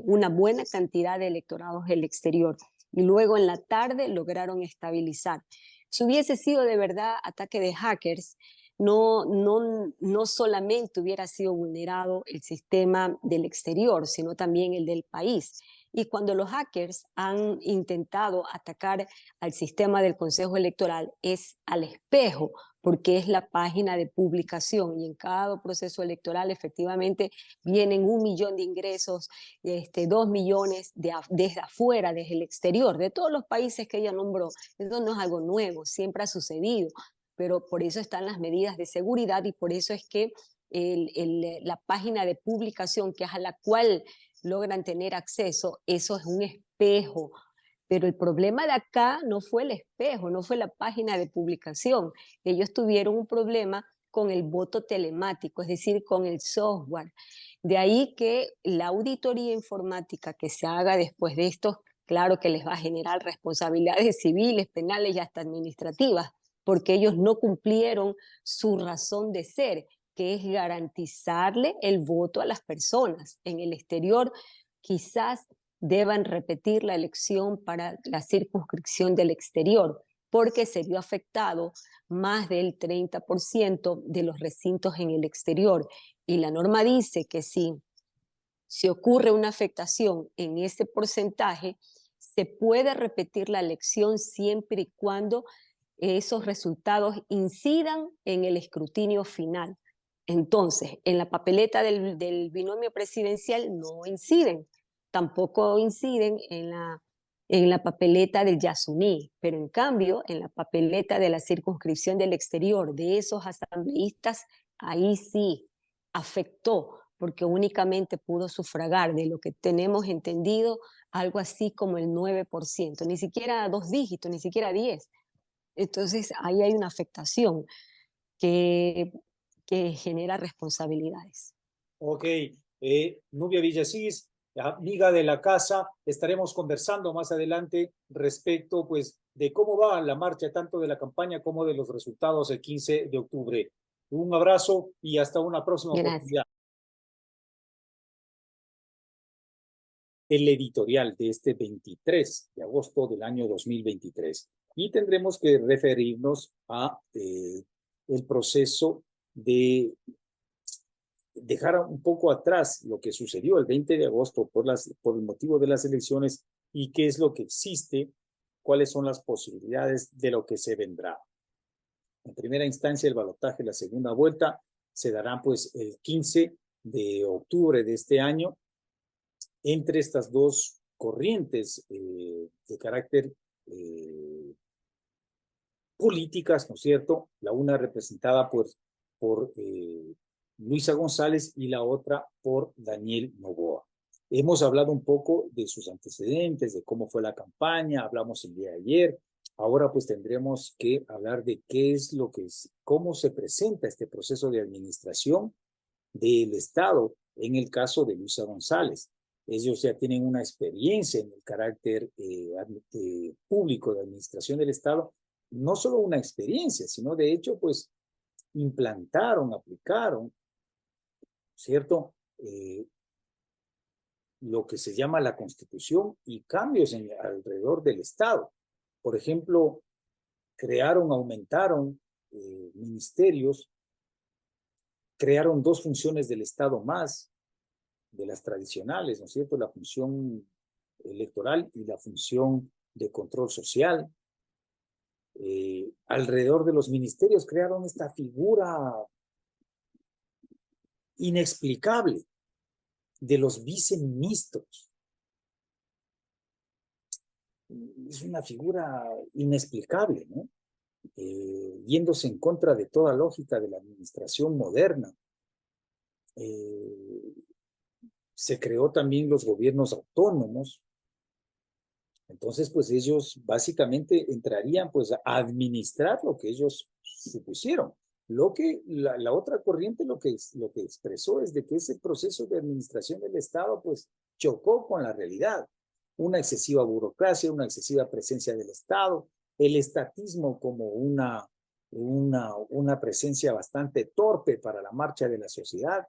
una buena cantidad de electorados del exterior, y luego en la tarde lograron estabilizar. Si hubiese sido de verdad ataque de hackers, no solamente hubiera sido vulnerado el sistema del exterior, sino también el del país. Y cuando los hackers han intentado atacar al sistema del Consejo Electoral, es al espejo, porque es la página de publicación, y en cada proceso electoral efectivamente vienen 1 millón de ingresos, 2 millones desde afuera, desde el exterior, de todos los países que ella nombró. Eso no es algo nuevo, siempre ha sucedido, pero por eso están las medidas de seguridad, y por eso es que la página de publicación, que es a la cual logran tener acceso, eso es un espejo. Pero el problema de acá no fue el espejo, no fue la página de publicación. Ellos tuvieron un problema con el voto telemático, es decir, con el software. De ahí que la auditoría informática que se haga después de esto, claro que les va a generar responsabilidades civiles, penales y hasta administrativas, porque ellos no cumplieron su razón de ser, que es garantizarle el voto a las personas. En el exterior quizás deban repetir la elección para la circunscripción del exterior, porque se vio afectado más del 30% de los recintos en el exterior. Y la norma dice que si ocurre una afectación en ese porcentaje, se puede repetir la elección siempre y cuando esos resultados incidan en el escrutinio final. Entonces, en la papeleta del binomio presidencial no inciden, tampoco inciden en la papeleta del Yasuní, pero en cambio, en la papeleta de la circunscripción del exterior de esos asambleístas, ahí sí afectó, porque únicamente pudo sufragar, de lo que tenemos entendido, algo así como el 9%, ni siquiera 2 dígitos, ni siquiera 10. Entonces, ahí hay una afectación que que genera responsabilidades. Ok, Nubia Villasís, amiga de la casa, estaremos conversando más adelante respecto pues de cómo va la marcha tanto de la campaña como de los resultados el 15 de octubre. Un abrazo y hasta una próxima Gracias. oportunidad. El editorial de este 23 de agosto del año 2023. Y tendremos que referirnos a el proceso de dejar un poco atrás lo que sucedió el 20 de agosto por el motivo de las elecciones y qué es lo que existe, cuáles son las posibilidades de lo que se vendrá. En primera instancia, el balotaje, la segunda vuelta, se dará pues el 15 de octubre de este año entre estas dos corrientes de carácter políticas, ¿no es cierto? La una representada pues, por Luisa González y la otra por Daniel Noboa. Hemos hablado un poco de sus antecedentes, de cómo fue la campaña, hablamos el día de ayer. Ahora pues tendremos que hablar de qué es lo que es, cómo se presenta este proceso de administración del Estado en el caso de Luisa González. Ellos ya tienen una experiencia en el carácter público de administración del Estado, no solo una experiencia, sino de hecho, pues implantaron, aplicaron, ¿cierto? Lo que se llama la Constitución y cambios alrededor del Estado. Por ejemplo, crearon, aumentaron ministerios, crearon dos funciones del Estado más, de las tradicionales, ¿no es cierto? La función electoral y la función de control social. Alrededor de los ministerios crearon esta figura inexplicable de los viceministros. Es una figura inexplicable, ¿no? Yéndose en contra de toda lógica de la administración moderna. Se creó también los gobiernos autónomos. Entonces, pues ellos básicamente entrarían pues a administrar lo que ellos supusieron. Lo que la otra corriente lo que expresó es de que ese proceso de administración del Estado pues chocó con la realidad. Una excesiva burocracia, una excesiva presencia del Estado, el estatismo como una presencia bastante torpe para la marcha de la sociedad,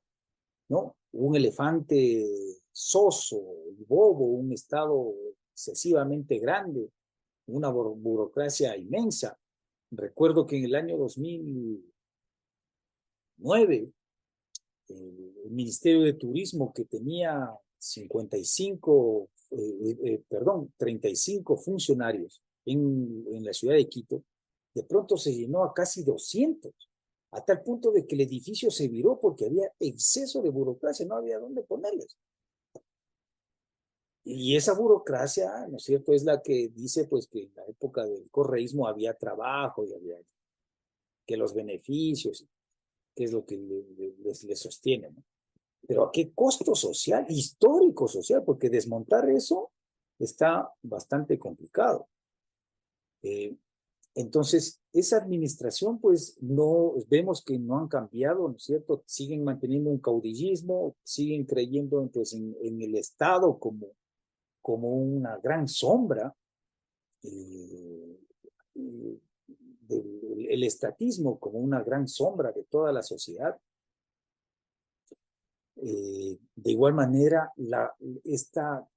¿no? Un elefante soso y bobo, un Estado excesivamente grande, una burocracia inmensa. Recuerdo que en el año 2009, el Ministerio de Turismo, que tenía 35 funcionarios en la ciudad de Quito, de pronto se llenó a casi 200, a tal punto de que el edificio se viró porque había exceso de burocracia, no había dónde ponerles. Y esa burocracia, ¿no es cierto?, es la que dice pues que en la época del correísmo había trabajo y había que los beneficios, que es lo que les sostiene, ¿no? Pero ¿a qué costo social, histórico social? Porque desmontar eso está bastante complicado. Entonces, esa administración, pues, no, vemos que no han cambiado, ¿no es cierto? Siguen manteniendo un caudillismo, siguen creyendo pues, en el Estado como una gran sombra, el estatismo como una gran sombra de toda la sociedad. De igual manera, esta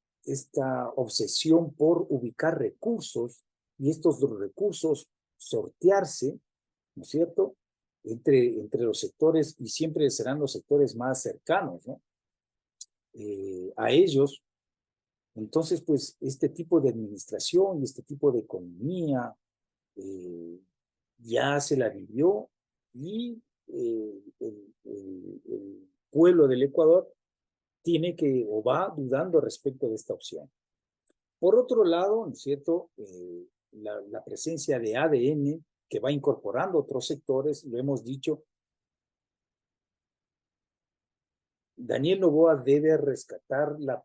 obsesión por ubicar recursos y estos recursos sortearse, ¿no es cierto?, entre los sectores, y siempre serán los sectores más cercanos, ¿no?, a ellos. Entonces, pues, este tipo de administración y este tipo de economía ya se la vivió y el pueblo del Ecuador tiene que o va dudando respecto de esta opción. Por otro lado, ¿no es cierto?, la presencia de ADN que va incorporando otros sectores, lo hemos dicho, Daniel Noboa debe rescatar la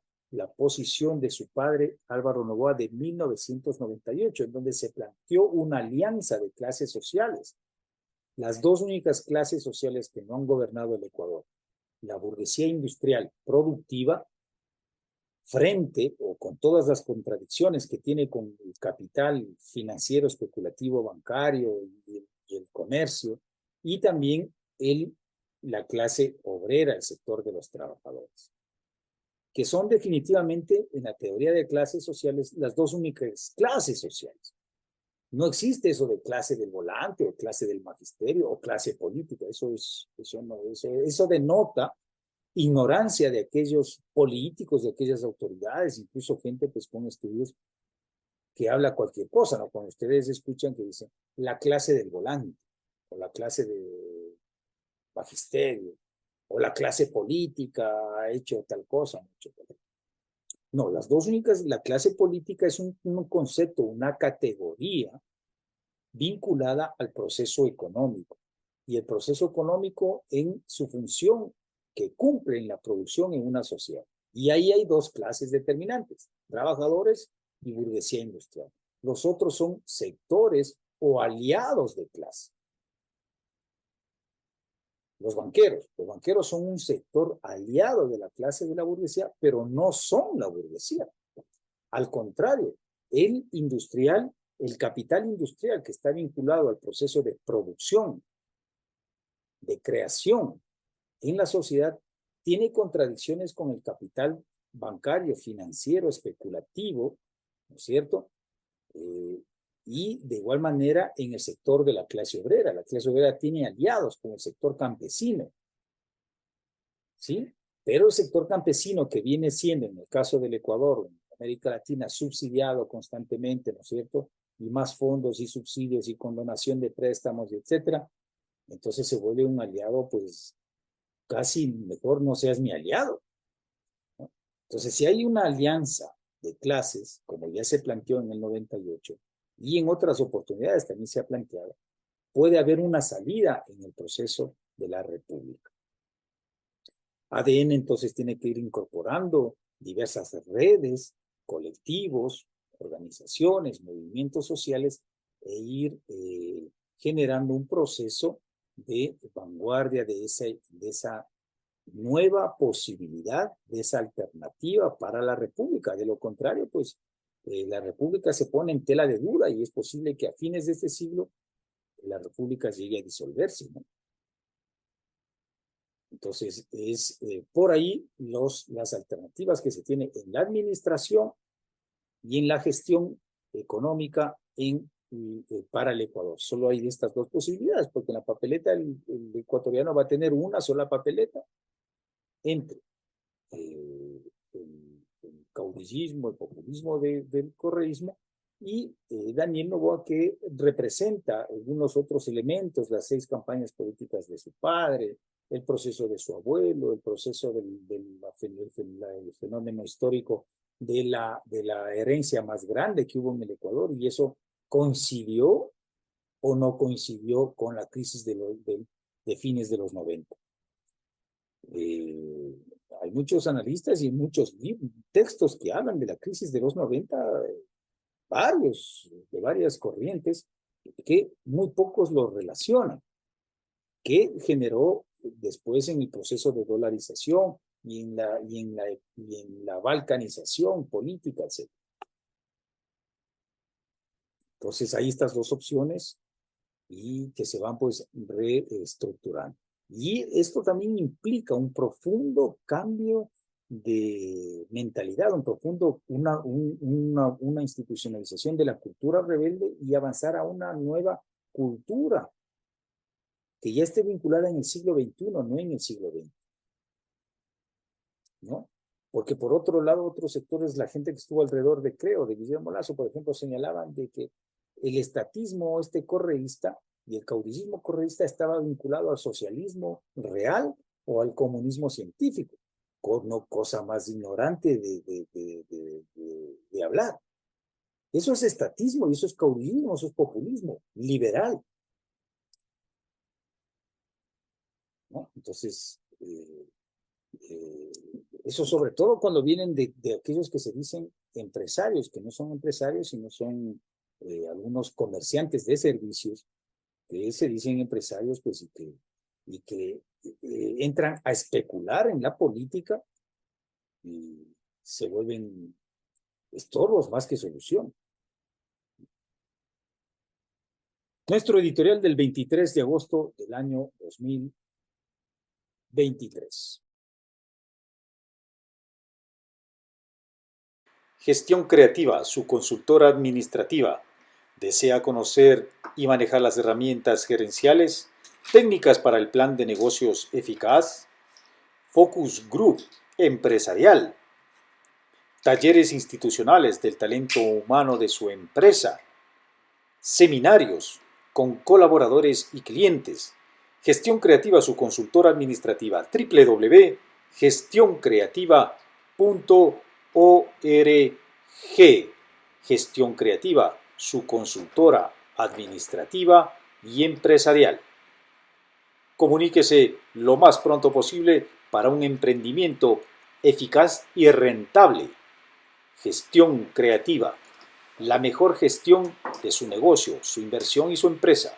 posición de su padre Álvaro Noboa de 1998, en donde se planteó una alianza de clases sociales. Las dos únicas clases sociales que no han gobernado el Ecuador, la burguesía industrial productiva, frente o con todas las contradicciones que tiene con el capital financiero, especulativo, bancario y el comercio, y también la clase obrera, el sector de los trabajadores, que son definitivamente en la teoría de clases sociales las dos únicas clases sociales. No existe eso de clase del volante o clase del magisterio o clase política. Eso denota ignorancia de aquellos políticos, de aquellas autoridades, incluso gente pues con estudios que habla cualquier cosa, ¿no? Cuando ustedes escuchan que dicen la clase del volante o la clase de magisterio o la clase política ha hecho tal cosa. No, las dos únicas, la clase política es un concepto, una categoría vinculada al proceso económico. Y el proceso económico en su función que cumple en la producción en una sociedad. Y ahí hay dos clases determinantes, trabajadores y burguesía industrial. Los otros son sectores o aliados de clase. Los banqueros son un sector aliado de la clase de la burguesía, pero no son la burguesía. Al contrario, el industrial, el capital industrial que está vinculado al proceso de producción, de creación en la sociedad, tiene contradicciones con el capital bancario, financiero, especulativo, ¿no es cierto? Y de igual manera en el sector de la clase obrera tiene aliados con el sector campesino, ¿sí? Pero el sector campesino que viene siendo, en el caso del Ecuador, en América Latina, subsidiado constantemente, ¿no es cierto? Y más fondos y subsidios y condonación de préstamos, etcétera, entonces se vuelve un aliado, pues, casi mejor no seas mi aliado, ¿no? Entonces, si hay una alianza de clases, como ya se planteó en el 98, y en otras oportunidades también se ha planteado, puede haber una salida en el proceso de la República. ADN entonces tiene que ir incorporando diversas redes, colectivos, organizaciones, movimientos sociales e ir generando un proceso de vanguardia de esa nueva posibilidad, de esa alternativa para la República. De lo contrario, pues la República se pone en tela de duda y es posible que a fines de este siglo la República llegue a disolverse, ¿no? Entonces, es por ahí las alternativas que se tienen en la administración y en la gestión económica para el Ecuador. Solo hay estas dos posibilidades, porque en la papeleta el ecuatoriano va a tener una sola papeleta entre el caudillismo, el populismo del correísmo y Daniel Noboa, que representa algunos otros elementos, las 6 campañas políticas de su padre, el proceso de su abuelo, el proceso del fenómeno histórico de la herencia más grande que hubo en el Ecuador, y eso coincidió o no coincidió con la crisis de fines de los 90. Hay muchos analistas y muchos textos que hablan de la crisis de los 90, de varias corrientes, que muy pocos lo relacionan, que generó después en el proceso de dolarización y en la balcanización política, etc. Entonces hay estas dos opciones y que se van pues reestructurando. Y esto también implica un profundo cambio de mentalidad, una institucionalización de la cultura rebelde y avanzar a una nueva cultura que ya esté vinculada en el siglo XXI, no en el siglo XX, ¿no? Porque por otro lado, otros sectores, la gente que estuvo alrededor de Creo, de Guillermo Lasso, por ejemplo, señalaban de que el estatismo correísta y el caudillismo correísta estaba vinculado al socialismo real o al comunismo científico, no cosa más ignorante de hablar. Eso es estatismo y eso es caudillismo, eso es populismo liberal, ¿no? Entonces, eso sobre todo cuando vienen de aquellos que se dicen empresarios, que no son empresarios, sino son algunos comerciantes de servicios, que se dicen empresarios, pues, y que entran a especular en la política y se vuelven estorbos más que solución. Nuestro editorial del 23 de agosto del año 2023. Gestión Creativa, su consultora administrativa. ¿Desea conocer y manejar las herramientas gerenciales? ¿Técnicas para el plan de negocios eficaz? Focus Group Empresarial. Talleres institucionales del talento humano de su empresa. Seminarios con colaboradores y clientes. Gestión Creativa, su consultora administrativa. www.gestioncreativa.org. Gestión Creativa, su consultora administrativa y empresarial. Comuníquese lo más pronto posible para un emprendimiento eficaz y rentable. Gestión Creativa, la mejor gestión de su negocio, su inversión y su empresa.